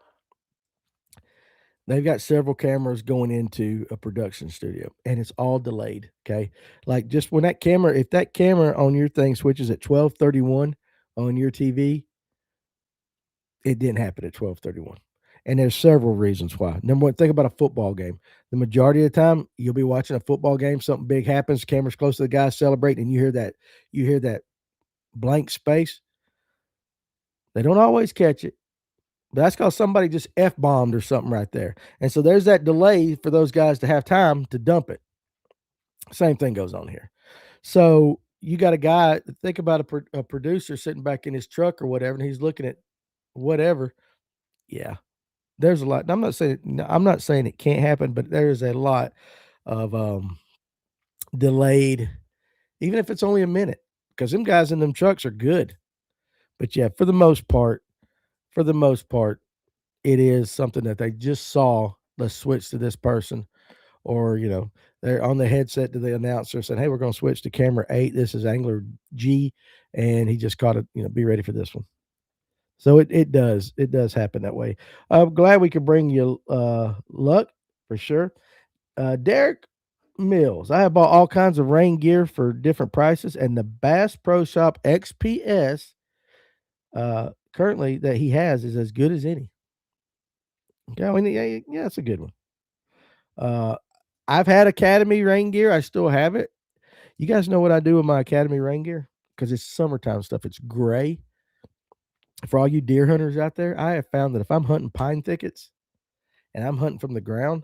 they've got several cameras going into a production studio and it's all delayed. Okay. Like just when if that camera on your thing switches at 12:31 on your TV, it didn't happen at 12:31. And there's several reasons why. Number one, think about a football game. The majority of the time, you'll be watching a football game, something big happens, camera's close to the guy celebrating, and you hear that blank space. They don't always catch it. But that's because somebody just F-bombed or something right there. And so there's that delay for those guys to have time to dump it. Same thing goes on here. So you got a guy, think about a producer sitting back in his truck or whatever, and he's looking at whatever. Yeah, there's a lot. I'm not saying it can't happen, but there's a lot of delayed even if it's only a minute, because them guys in them trucks are good. But yeah, for the most part, it is something that they just saw. Let's switch to this person, or they're on the headset to the announcer saying, "Hey, we're going to switch to camera 8. This is angler G, and he just caught it. Be ready for this one." So it does happen that way. I'm glad we could bring you luck for sure. Derek Mills. I have bought all kinds of rain gear for different prices, and the Bass Pro Shop XPS currently that he has is as good as any. Okay, I mean, yeah, it's a good one. Uh, I've had Academy rain gear. I still have it. You guys know what I do with my Academy rain gear? Because it's summertime stuff. It's gray. For all you deer hunters out there, I have found that if I'm hunting pine thickets and I'm hunting from the ground,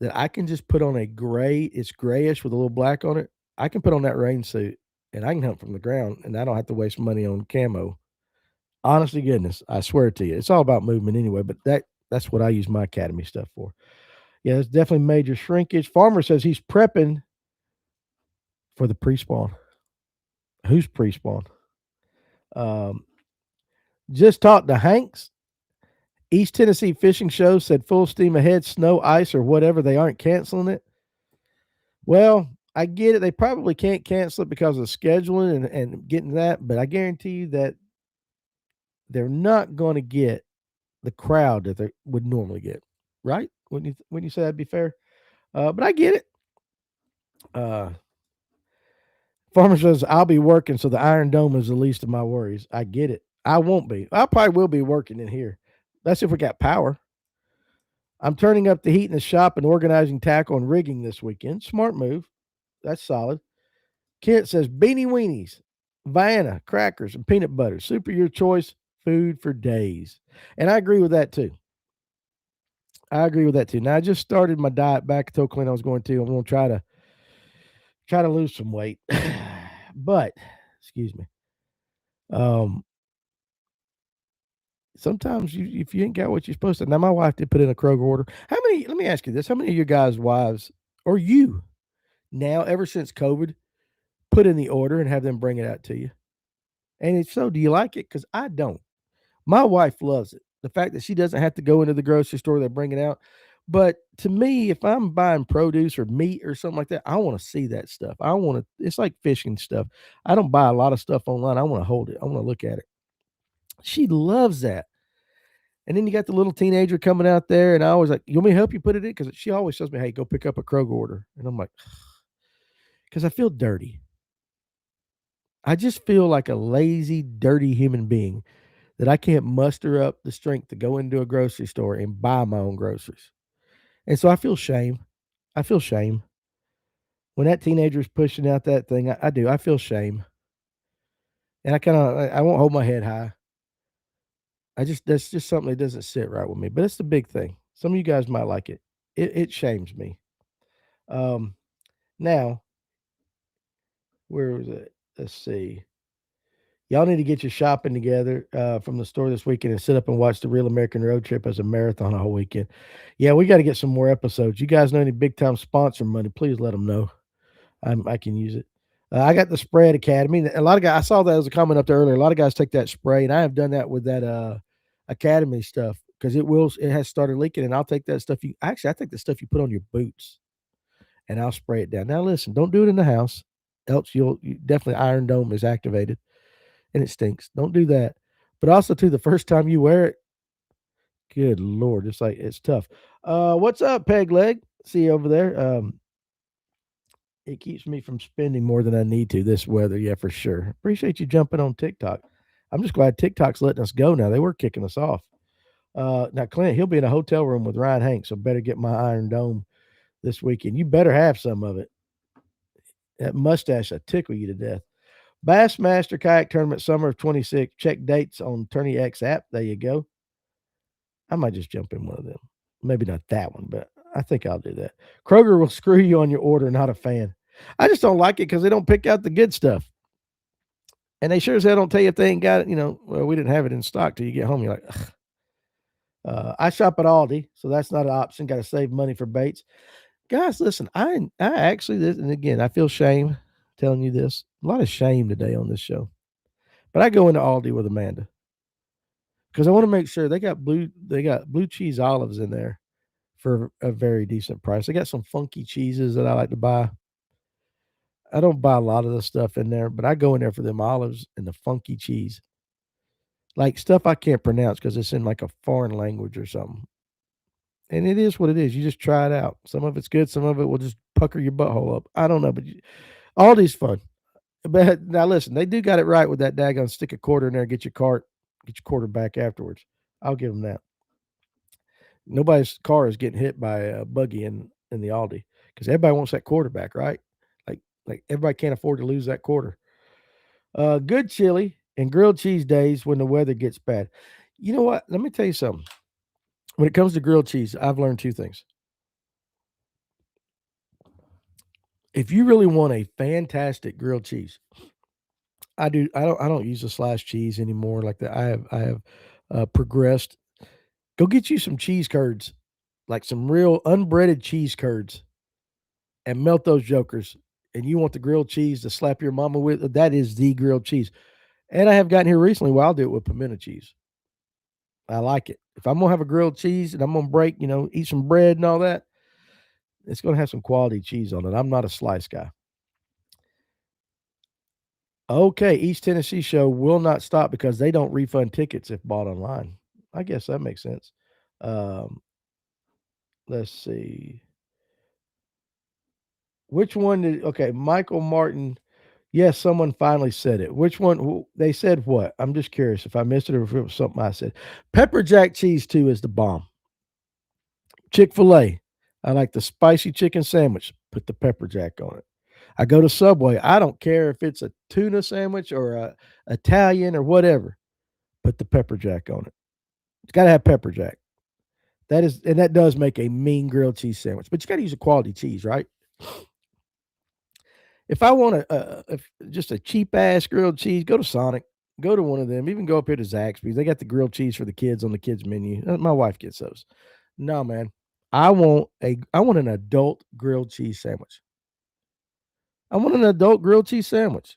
that I can just put on a gray, it's grayish with a little black on it. I can put on that rain suit and I can hunt from the ground and I don't have to waste money on camo. Honest to goodness, I swear to you. It's all about movement anyway, but that's what I use my Academy stuff for. Yeah, it's definitely major shrinkage. Farmer says he's prepping for the pre-spawn. Who's pre-spawn? Um, just talked to Hanks. East Tennessee Fishing Show said full steam ahead, snow, ice, or whatever. They aren't canceling it. Well, I get it. They probably can't cancel it because of scheduling and getting that, but I guarantee you that they're not going to get the crowd that they would normally get. Right? Wouldn't you say that'd be fair? But I get it. Uh, Farmer says, I'll be working, so the Iron Dome is the least of my worries. I get it. I won't be. I probably will be working in here. That's if we got power. I'm turning up the heat in the shop and organizing tackle and rigging this weekend. Smart move. That's solid. Kent says, beanie weenies, Vienna, crackers, and peanut butter. Super your choice. Food for days. And I agree with that too. Now I just started my diet back. I told Clint I was going to. I'm going to try to lose some weight. But excuse me. Um, sometimes if you ain't got what you're supposed to. Now my wife did put in a Kroger order. How many? Let me ask you this: how many of your guys' wives or you now, ever since COVID, put in the order and have them bring it out to you? And if so, do you like it? Because I don't. My wife loves it. The fact that she doesn't have to go into the grocery store, they bring it out. But to me, if I'm buying produce or meat or something like that, I want to see that stuff. I want to, it's like fishing stuff. I don't buy a lot of stuff online. I want to hold it. I want to look at it. She loves that. And then you got the little teenager coming out there, and I always like, you want me to help you put it in? Because she always tells me, hey, go pick up a Kroger order. And I'm like, because I feel dirty. I just feel like a lazy, dirty human being that I can't muster up the strength to go into a grocery store and buy my own groceries. And so I feel shame. I feel shame. When that teenager's pushing out that thing, I do. I feel shame. And I won't hold my head high. That's just something that doesn't sit right with me. But it's the big thing. Some of you guys might like it. It shames me. Um, now, where was it? Let's see. Y'all need to get your shopping together from the store this weekend and sit up and watch the Real American Road Trip as a marathon a whole weekend. Yeah, we got to get some more episodes. You guys know any big time sponsor money? Please let them know. I can use it. I got the Spread Academy. A lot of guys, I saw that as a comment up there earlier. A lot of guys take that spray, and I have done that with that Academy stuff because it has started leaking, and I'll take that stuff. I take the stuff you put on your boots, and I'll spray it down. Now, listen, don't do it in the house, else you definitely Iron Dome is activated, and it stinks. Don't do that. But also, too, the first time you wear it, good Lord, it's tough. What's up, Peg Leg? See you over there. It keeps me from spending more than I need to this weather. Yeah, for sure. Appreciate you jumping on TikTok. I'm just glad TikTok's letting us go now. They were kicking us off. Now, Clint, he'll be in a hotel room with Ryan Hanks, so better get my Iron Dome this weekend. You better have some of it. That mustache will tickle you to death. Bassmaster Kayak Tournament Summer of 26. Check dates on Tourney X app. There you go. I might just jump in one of them. Maybe not that one, but I think I'll do that. Kroger will screw you on your order, not a fan. I just don't like it because they don't pick out the good stuff. And they sure as hell don't tell you if they ain't got it. Well, we didn't have it in stock till you get home. You're like, ugh. I shop at Aldi, so that's not an option. Got to save money for baits. Guys, listen, I actually, and again, I feel shame telling you this. A lot of shame today on this show. But I go into Aldi with Amanda because I want to make sure they got blue cheese olives in there for a very decent price. They got some funky cheeses that I like to buy. I don't buy a lot of the stuff in there, but I go in there for them olives and the funky cheese. Like stuff I can't pronounce because it's in like a foreign language or something. And it is what it is. You just try it out. Some of it's good, some of it will just pucker your butthole up. I don't know, but Aldi's fun. But now listen, they do got it right with that daggone stick a quarter in there, get your quarter back afterwards. I'll give them that. Nobody's car is getting hit by a buggy in the Aldi because everybody wants that quarterback, right? Like everybody can't afford to lose that quarter. Good chili and grilled cheese days when the weather gets bad. You know what? Let me tell you something. When it comes to grilled cheese, I've learned two things. If you really want a fantastic grilled cheese, I don't use a sliced cheese anymore like that. I have progressed. Go get you some cheese curds, like some real unbreaded cheese curds, and melt those jokers. And you want the grilled cheese to slap your mama with? That is the grilled cheese. And I have gotten here recently where I'll do it with pimento cheese. I like it. If I'm gonna have a grilled cheese and I'm gonna break, eat some bread and all that, it's gonna have some quality cheese on it. I'm not a slice guy. Okay, East Tennessee show will not stop because they don't refund tickets if bought online. I guess that makes sense. Um, let's see. Which one did okay, Michael Martin. Yes, someone finally said it. Which one they said what? I'm just curious if I missed it or if it was something I said. Pepper jack cheese too is the bomb. Chick-fil-A. I like the spicy chicken sandwich. Put the pepper jack on it. I go to Subway. I don't care if it's a tuna sandwich or a Italian or whatever. Put the pepper jack on it. It's got to have pepper jack. That does make a mean grilled cheese sandwich. But you got to use a quality cheese, right? If I want just a cheap ass grilled cheese, go to Sonic. Go to one of them. Even go up here to Zaxby's. They got the grilled cheese for the kids on the kids menu. My wife gets those. No, man. I want an adult grilled cheese sandwich. I want an adult grilled cheese sandwich.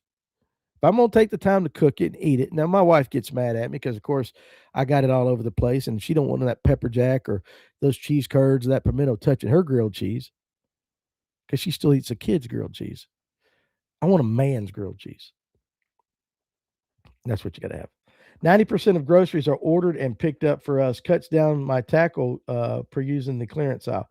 If I'm gonna take the time to cook it and eat it. Now my wife gets mad at me because of course I got it all over the place and she don't want that pepper jack or those cheese curds or that pimento touching her grilled cheese because she still eats a kid's grilled cheese. I want a man's grilled cheese. That's what you gotta have. 90% of groceries are ordered and picked up for us. Cuts down my tackle per using the clearance aisle.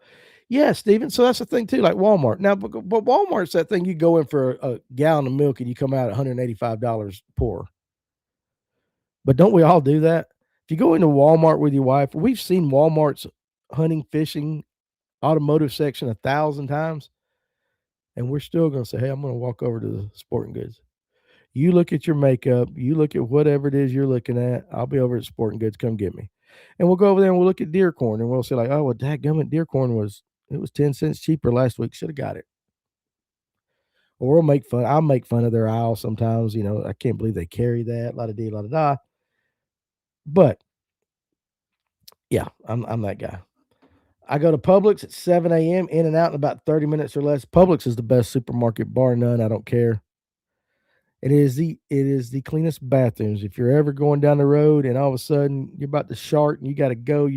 Yeah, Steven. So that's the thing too, like Walmart. Now, but Walmart's that thing you go in for a gallon of milk and you come out at $185 poor. But don't we all do that? If you go into Walmart with your wife, we've seen Walmart's hunting, fishing, automotive section 1,000 times, and we're still going to say, "Hey, I'm going to walk over to the sporting goods." You look at your makeup, you look at whatever it is you're looking at. I'll be over at Sporting Goods. Come get me, and we'll go over there and we'll look at deer corn, and we'll say like, "Oh, well, dadgummit, deer corn was 10 cents cheaper last week. Should have got it." Or we'll make fun. I'll make fun of their aisle sometimes. I can't believe they carry that. La da dee, la da da. But yeah, I'm that guy. I go to Publix at 7 a.m. in and out in about 30 minutes or less. Publix is the best supermarket, bar none. I don't care. It is the cleanest bathrooms. If you're ever going down the road and all of a sudden you're about to shart and you got to go,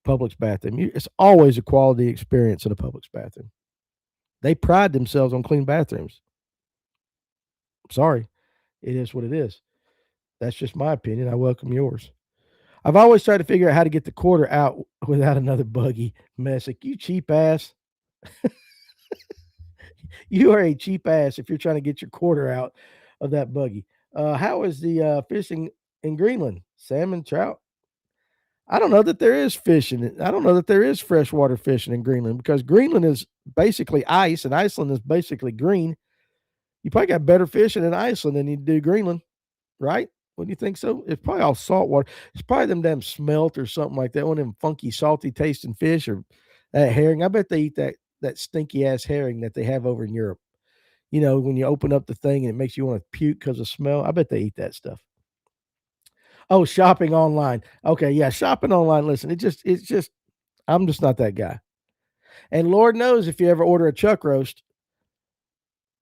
Publix bathroom. It's always a quality experience in a Publix bathroom. They pride themselves on clean bathrooms. Sorry, it is what it is. That's just my opinion. I welcome yours. I've always tried to figure out how to get the quarter out without another buggy. Messick, you cheap ass. You are a cheap ass if you're trying to get your quarter out of that buggy. How is the fishing in Greenland? Salmon, trout? I don't know that there is fishing. I don't know that there is freshwater fishing in Greenland because Greenland is basically ice and Iceland is basically green. You probably got better fishing in Iceland than you do Greenland, right? Wouldn't you think so? It's probably all salt water. It's probably them damn smelt or something like that. One of them funky, salty tasting fish or that herring. I bet they eat that stinky ass herring that they have over in Europe. When you open up the thing and it makes you want to puke because of smell. I bet they eat that stuff. Oh, shopping online. Okay, yeah, shopping online. Listen, it's just I'm just not that guy. And Lord knows if you ever order a chuck roast,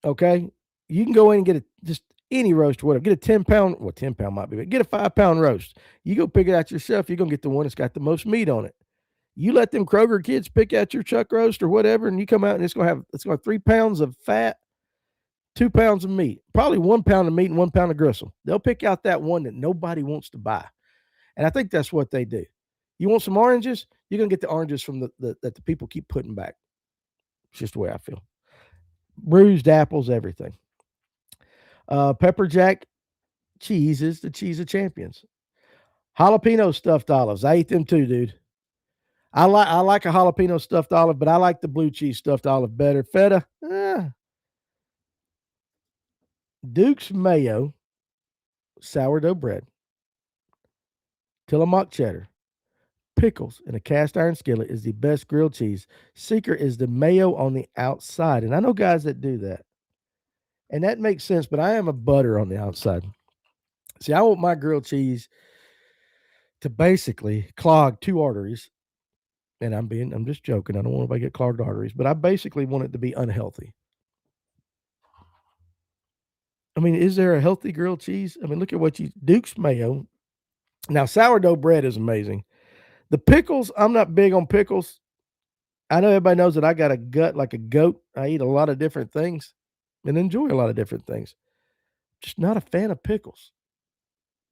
okay, You can go in and get just any roast or whatever. Get a 10-pound, well, 10-pound might be, but get a 5-pound roast. You go pick it out yourself. You're going to get the one that's got the most meat on it. You let them Kroger kids pick out your chuck roast or whatever, and you come out and it's going to have 3 pounds of fat, 2 pounds of meat, probably 1 pound of meat and 1 pound of gristle. They'll pick out that one that nobody wants to buy. And I think that's what they do. You want some oranges? You're going to get the oranges from that the people keep putting back. It's just the way I feel. Bruised apples, everything. Pepper jack cheese is the cheese of champions. Jalapeno stuffed olives. I eat them too, dude. I like a jalapeno stuffed olive, but I like the blue cheese stuffed olive better. Feta, Duke's mayo, sourdough bread, Tillamook cheddar, pickles in a cast iron skillet is the best grilled cheese. Secret is the mayo on the outside. And I know guys that do that. And that makes sense, but I am a butter on the outside. See, I want my grilled cheese to basically clog 2 arteries. And I'm just joking. I don't want anybody to get clogged arteries, but I basically want it to be unhealthy. I mean, is there a healthy grilled cheese? I mean, look at what Duke's mayo. Now, sourdough bread is amazing. The pickles, I'm not big on pickles. I know everybody knows that I got a gut like a goat. I eat a lot of different things and enjoy a lot of different things. Just not a fan of pickles.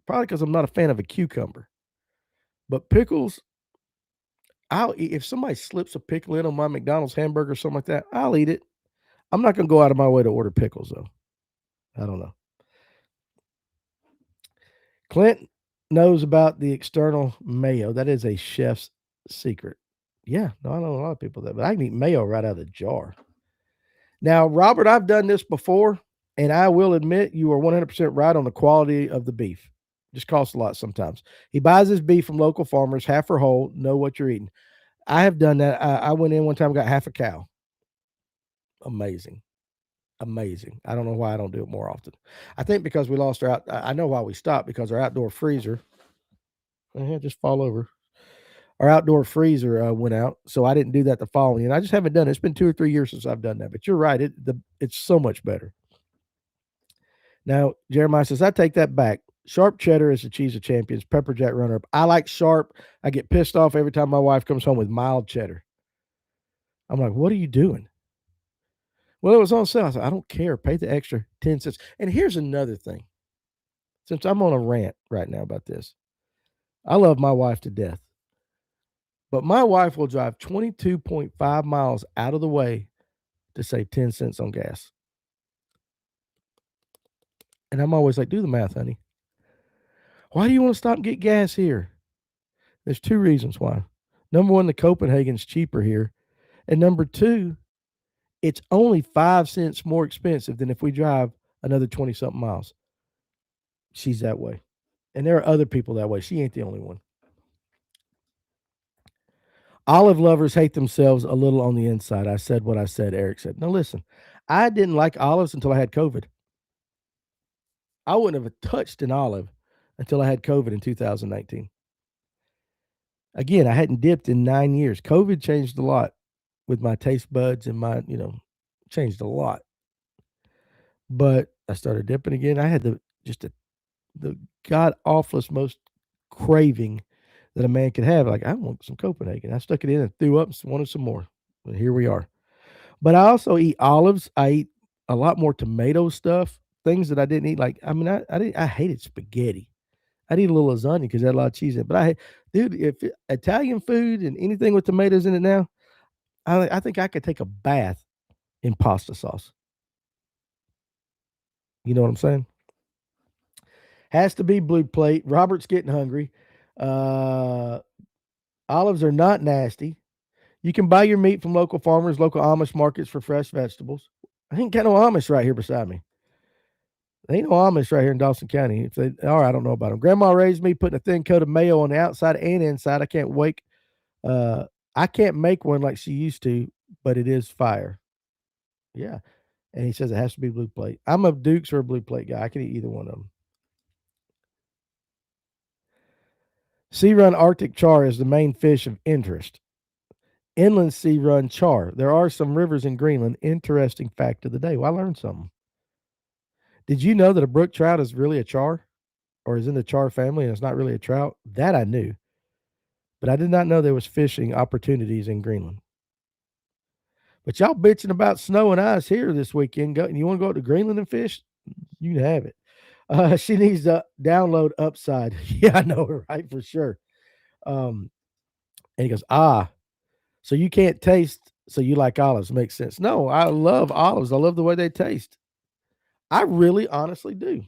Probably because I'm not a fan of a cucumber. But pickles, I'll eat. If somebody slips a pickle in on my McDonald's hamburger or something like that, I'll eat it. I'm not going to go out of my way to order pickles, though. I don't know. Clint knows about the external mayo. That is a chef's secret. Yeah, no, I know a lot of people that, but I can eat mayo right out of the jar. Now, Robert, I've done this before, and I will admit you are 100% right on the quality of the beef. Just costs a lot sometimes. He buys his beef from local farmers, half or whole, know what you're eating. I have done that. I went in one time, got half a cow. Amazing. Amazing. I don't know why I don't do it more often. I think because we lost our I know why we stopped, because our outdoor freezer, just fall over. Our outdoor freezer went out, so I didn't do that the following. And I just haven't done it. It's been 2 or 3 years since I've done that. But you're right. It's so much better. Now, Jeremiah says, I take that back. Sharp cheddar is the cheese of champions. Pepper jack runner up. I like sharp. I get pissed off every time my wife comes home with mild cheddar. I'm like, what are you doing? Well, it was on sale. I said, I don't care. Pay the extra 10 cents. And here's another thing. Since I'm on a rant right now about this, I love my wife to death. But my wife will drive 22.5 miles out of the way to save 10 cents on gas. And I'm always like, do the math, honey. Why do you want to stop and get gas here? There's 2 reasons why. Number one, the Copenhagen's cheaper here. And number 2, it's only 5 cents more expensive than if we drive another 20-something miles. She's that way. And there are other people that way. She ain't the only one. Olive lovers hate themselves a little on the inside. I said what I said, Eric said. Now listen, I didn't like olives until I had COVID. I wouldn't have touched an olive until I had COVID in 2019. Again, I hadn't dipped in 9 years. COVID changed a lot with my taste buds and my, changed a lot. But I started dipping again. I had the god awfulest most craving that a man could have. Like, I want some Copenhagen. I stuck it in and threw up and wanted some more. And here we are. But I also eat olives. I eat a lot more tomato stuff, things that I didn't eat. Like, I hated spaghetti. I'd eat a little lasagna because it had a lot of cheese in it. But if Italian food and anything with tomatoes in it now, I think I could take a bath in pasta sauce. You know what I'm saying? Has to be blue plate. Robert's getting hungry. Olives are not nasty. You can buy your meat from local farmers, local Amish markets for fresh vegetables. I ain't got no Amish right here beside me. There ain't no Amish right here in Dawson County. If they are, I don't know about them. Grandma raised me putting a thin coat of mayo on the outside and inside. I can't make one like she used to, but it is fire. Yeah. And he says it has to be blue plate. I'm a Duke's or a blue plate guy. I can eat either one of them. Sea run Arctic char is the main fish of interest. Inland sea run char. There are some rivers in Greenland. Interesting fact of the day. Well, I learned something. Did you know that a brook trout is really a char, or is in the char family, and it's not really a trout? That I knew, but I did not know there was fishing opportunities in Greenland. But y'all bitching about snow and ice here this weekend. You want to go up to Greenland and fish? You can have it. She needs to download Upside. Yeah, I know, right? For sure. And he goes, so you can't taste, so you like olives. Makes sense. No, I love olives. I love the way they taste. I really honestly do.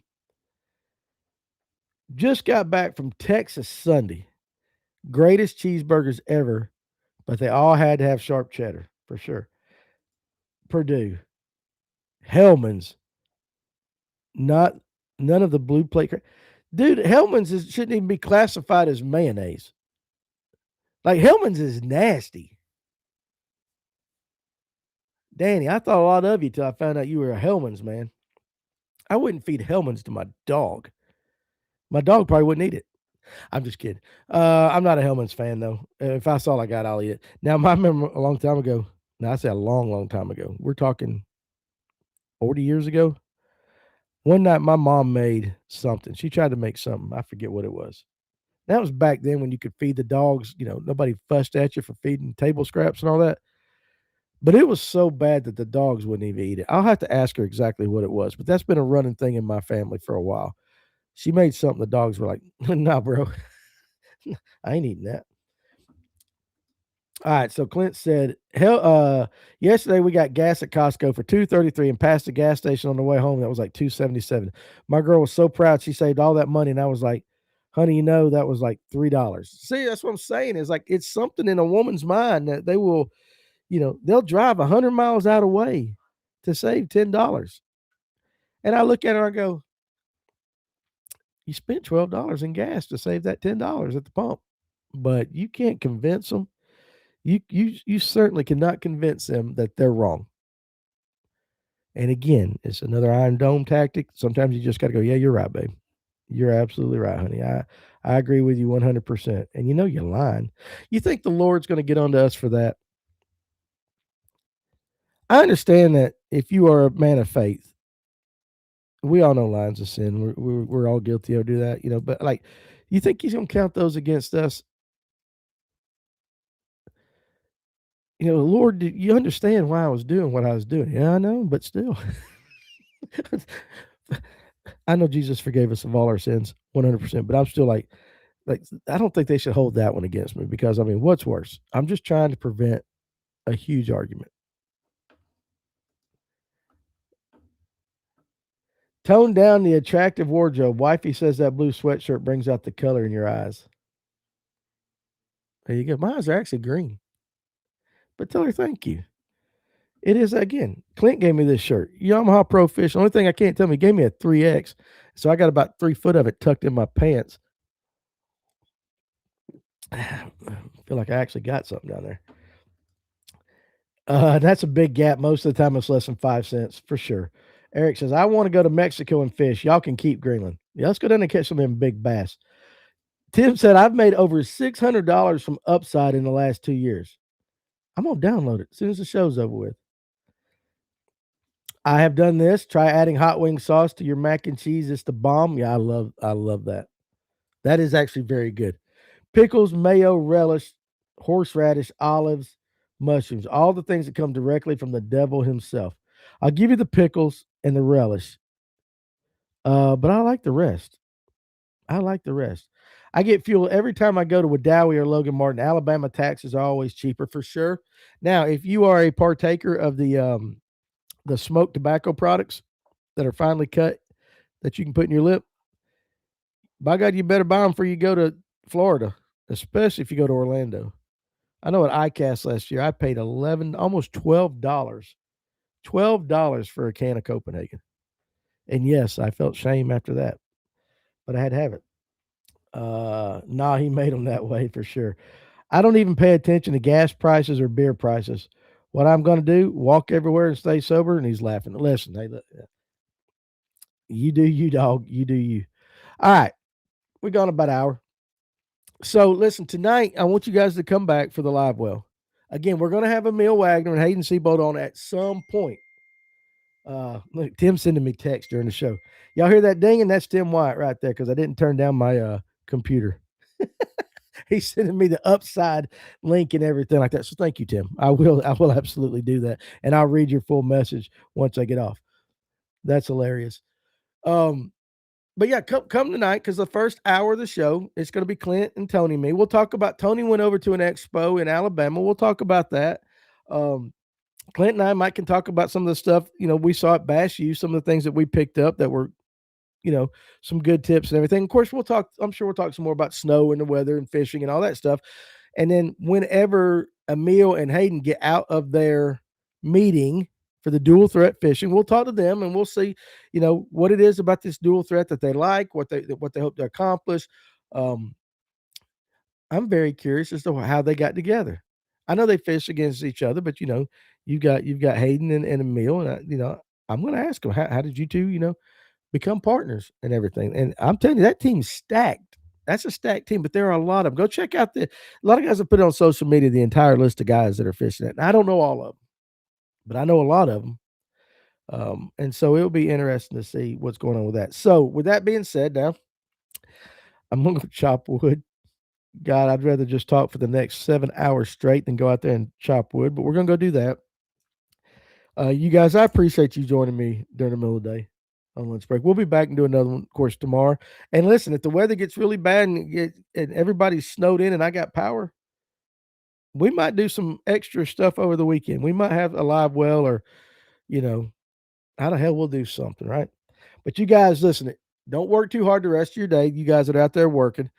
Just got back from Texas Sunday. Greatest cheeseburgers ever, but they all had to have sharp cheddar for sure. Purdue, Hellman's, not none of the blue plate. Dude, Hellman's shouldn't even be classified as mayonnaise. Like Hellman's is nasty. Danny, I thought a lot of you till I found out you were a Hellman's man. I wouldn't feed Hellman's to my dog. My dog probably wouldn't eat it. I'm just kidding. I'm not a Hellman's fan though. If I saw I got, I'll eat it. Now, I remember a long time ago. Now I say a long, long time ago. We're talking 40 years ago. One night, my mom made something. She tried to make something. I forget what it was. That was back then when you could feed the dogs. Nobody fussed at you for feeding table scraps and all that. But it was so bad that the dogs wouldn't even eat it. I'll have to ask her exactly what it was, but that's been a running thing in my family for a while. She made something the dogs were like, "Nah, bro, I ain't eating that." All right, so Clint said, "Hell, yesterday we got gas at Costco for $2.33 and passed the gas station on the way home. That was like $2.77. My girl was so proud she saved all that money, and I was like, honey, that was like $3. See, that's what I'm saying. Is like it's something in a woman's mind that they will, they'll drive 100 miles out of way to save $10. And I look at her and I go, you spent $12 in gas to save that $10 at the pump, but you can't convince them. You certainly cannot convince them that they're wrong. And again, it's another Iron Dome tactic. Sometimes you just got to go, yeah, you're right, babe. You're absolutely right, honey. I agree with you 100%. And you're lying. You think the Lord's going to get onto us for that? I understand that if you are a man of faith, we all know lines of sin. We're all guilty of do that, But like, you think he's going to count those against us? Lord, do you understand why I was doing what I was doing? Yeah, I know, but still. I know Jesus forgave us of all our sins 100%, but I'm still like I don't think they should hold that one against me because I mean, what's worse? I'm just trying to prevent a huge argument. Tone down the attractive wardrobe. Wifey says that blue sweatshirt brings out the color in your eyes. There you go. My eyes are actually green. But tell her thank you. It is again. Clint gave me this shirt. Yamaha Pro Fish. The only thing I can't tell me, he gave me a 3X. So I got about 3 foot of it tucked in my pants. I feel like I actually got something down there. That's a big gap. Most of the time, it's less than 5 cents for sure. Eric says, I want to go to Mexico and fish. Y'all can keep Greenland. Yeah, let's go down and catch some of them big bass. Tim said, I've made over $600 from Upside in the last 2 years. I'm going to download it as soon as the show's over with. I have done this. Try adding hot wing sauce to your mac and cheese. It's the bomb. Yeah, I love that. That is actually very good. Pickles, mayo, relish, horseradish, olives, mushrooms, all the things that come directly from the devil himself. I'll give you the pickles and the relish. But I like the rest. I like the rest. I get fuel every time I go to Wadowee or Logan Martin. Alabama taxes are always cheaper for sure. Now, if you are a partaker of the smoked tobacco products that are finely cut that you can put in your lip, by God, you better buy them before you go to Florida, especially if you go to Orlando. I know at ICAST last year, I paid almost $12 for a can of Copenhagen. And yes, I felt shame after that, but I had to have it. Nah, he made them that way for sure. I don't even pay attention to gas prices or beer prices. What I'm going to do, walk everywhere and stay sober. And he's laughing. Listen, hey, you do you, dog. You do you. All right. We're gone about an hour. So listen, tonight, I want you guys to come back for the live well. Again, we're going to have Emil Wagner and Hayden Seabold on at some point. Look, Tim sending me text during the show. Y'all hear that dinging? That's Tim White right there because I didn't turn down my computer. He's sending me the upside link and everything like that. So thank you, Tim. I will absolutely do that. And I'll read your full message once I get off. That's hilarious. But yeah, come tonight because the first hour of the show it's going to be Clint and Tony. Me. We'll talk about Tony went over to an expo in Alabama. We'll talk about that. Clint and I might can talk about some of the stuff we saw at Bash U, some of the things that we picked up that were some good tips and everything. Of course, we'll talk. I'm sure we'll talk some more about snow and the weather and fishing and all that stuff. And then whenever Emil and Hayden get out of their meeting for the dual threat fishing, we'll talk to them and we'll see, what it is about this dual threat that they like, what they hope to accomplish. I'm very curious as to how they got together. I know they fish against each other, but you've got Hayden and Emil, and I'm going to ask them how did you two become partners and everything. And I'm telling you, that team's stacked. That's a stacked team, but there are a lot of them. Go check out a lot of guys have put it on social media, the entire list of guys that are fishing it. And I don't know all of them, but I know a lot of them. And so it'll be interesting to see what's going on with that. So with that being said, now I'm going to chop wood. God, I'd rather just talk for the next 7 hours straight than go out there and chop wood, but we're going to go do that. You guys, I appreciate you joining me during the middle of the day on lunch break. We'll be back and do another one, of course, tomorrow. And listen, if the weather gets really bad and everybody's snowed in and I got power, we might do some extra stuff over the weekend. We might have a live well or, how the hell we'll do something, right? But you guys, listen, don't work too hard the rest of your day. You guys that are out there working.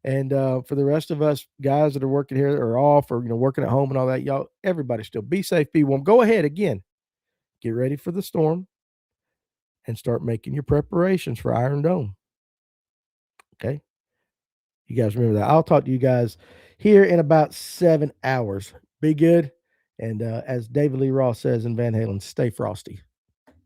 And for the rest of us guys that are working here or off or, working at home and all that, y'all, everybody still be safe, be warm. Go ahead again. Get ready for the storm and start making your preparations for Iron Dome. Okay. You guys remember that. I'll talk to you guys here in about 7 hours. Be good. And as David Lee Roth says in Van Halen, stay frosty.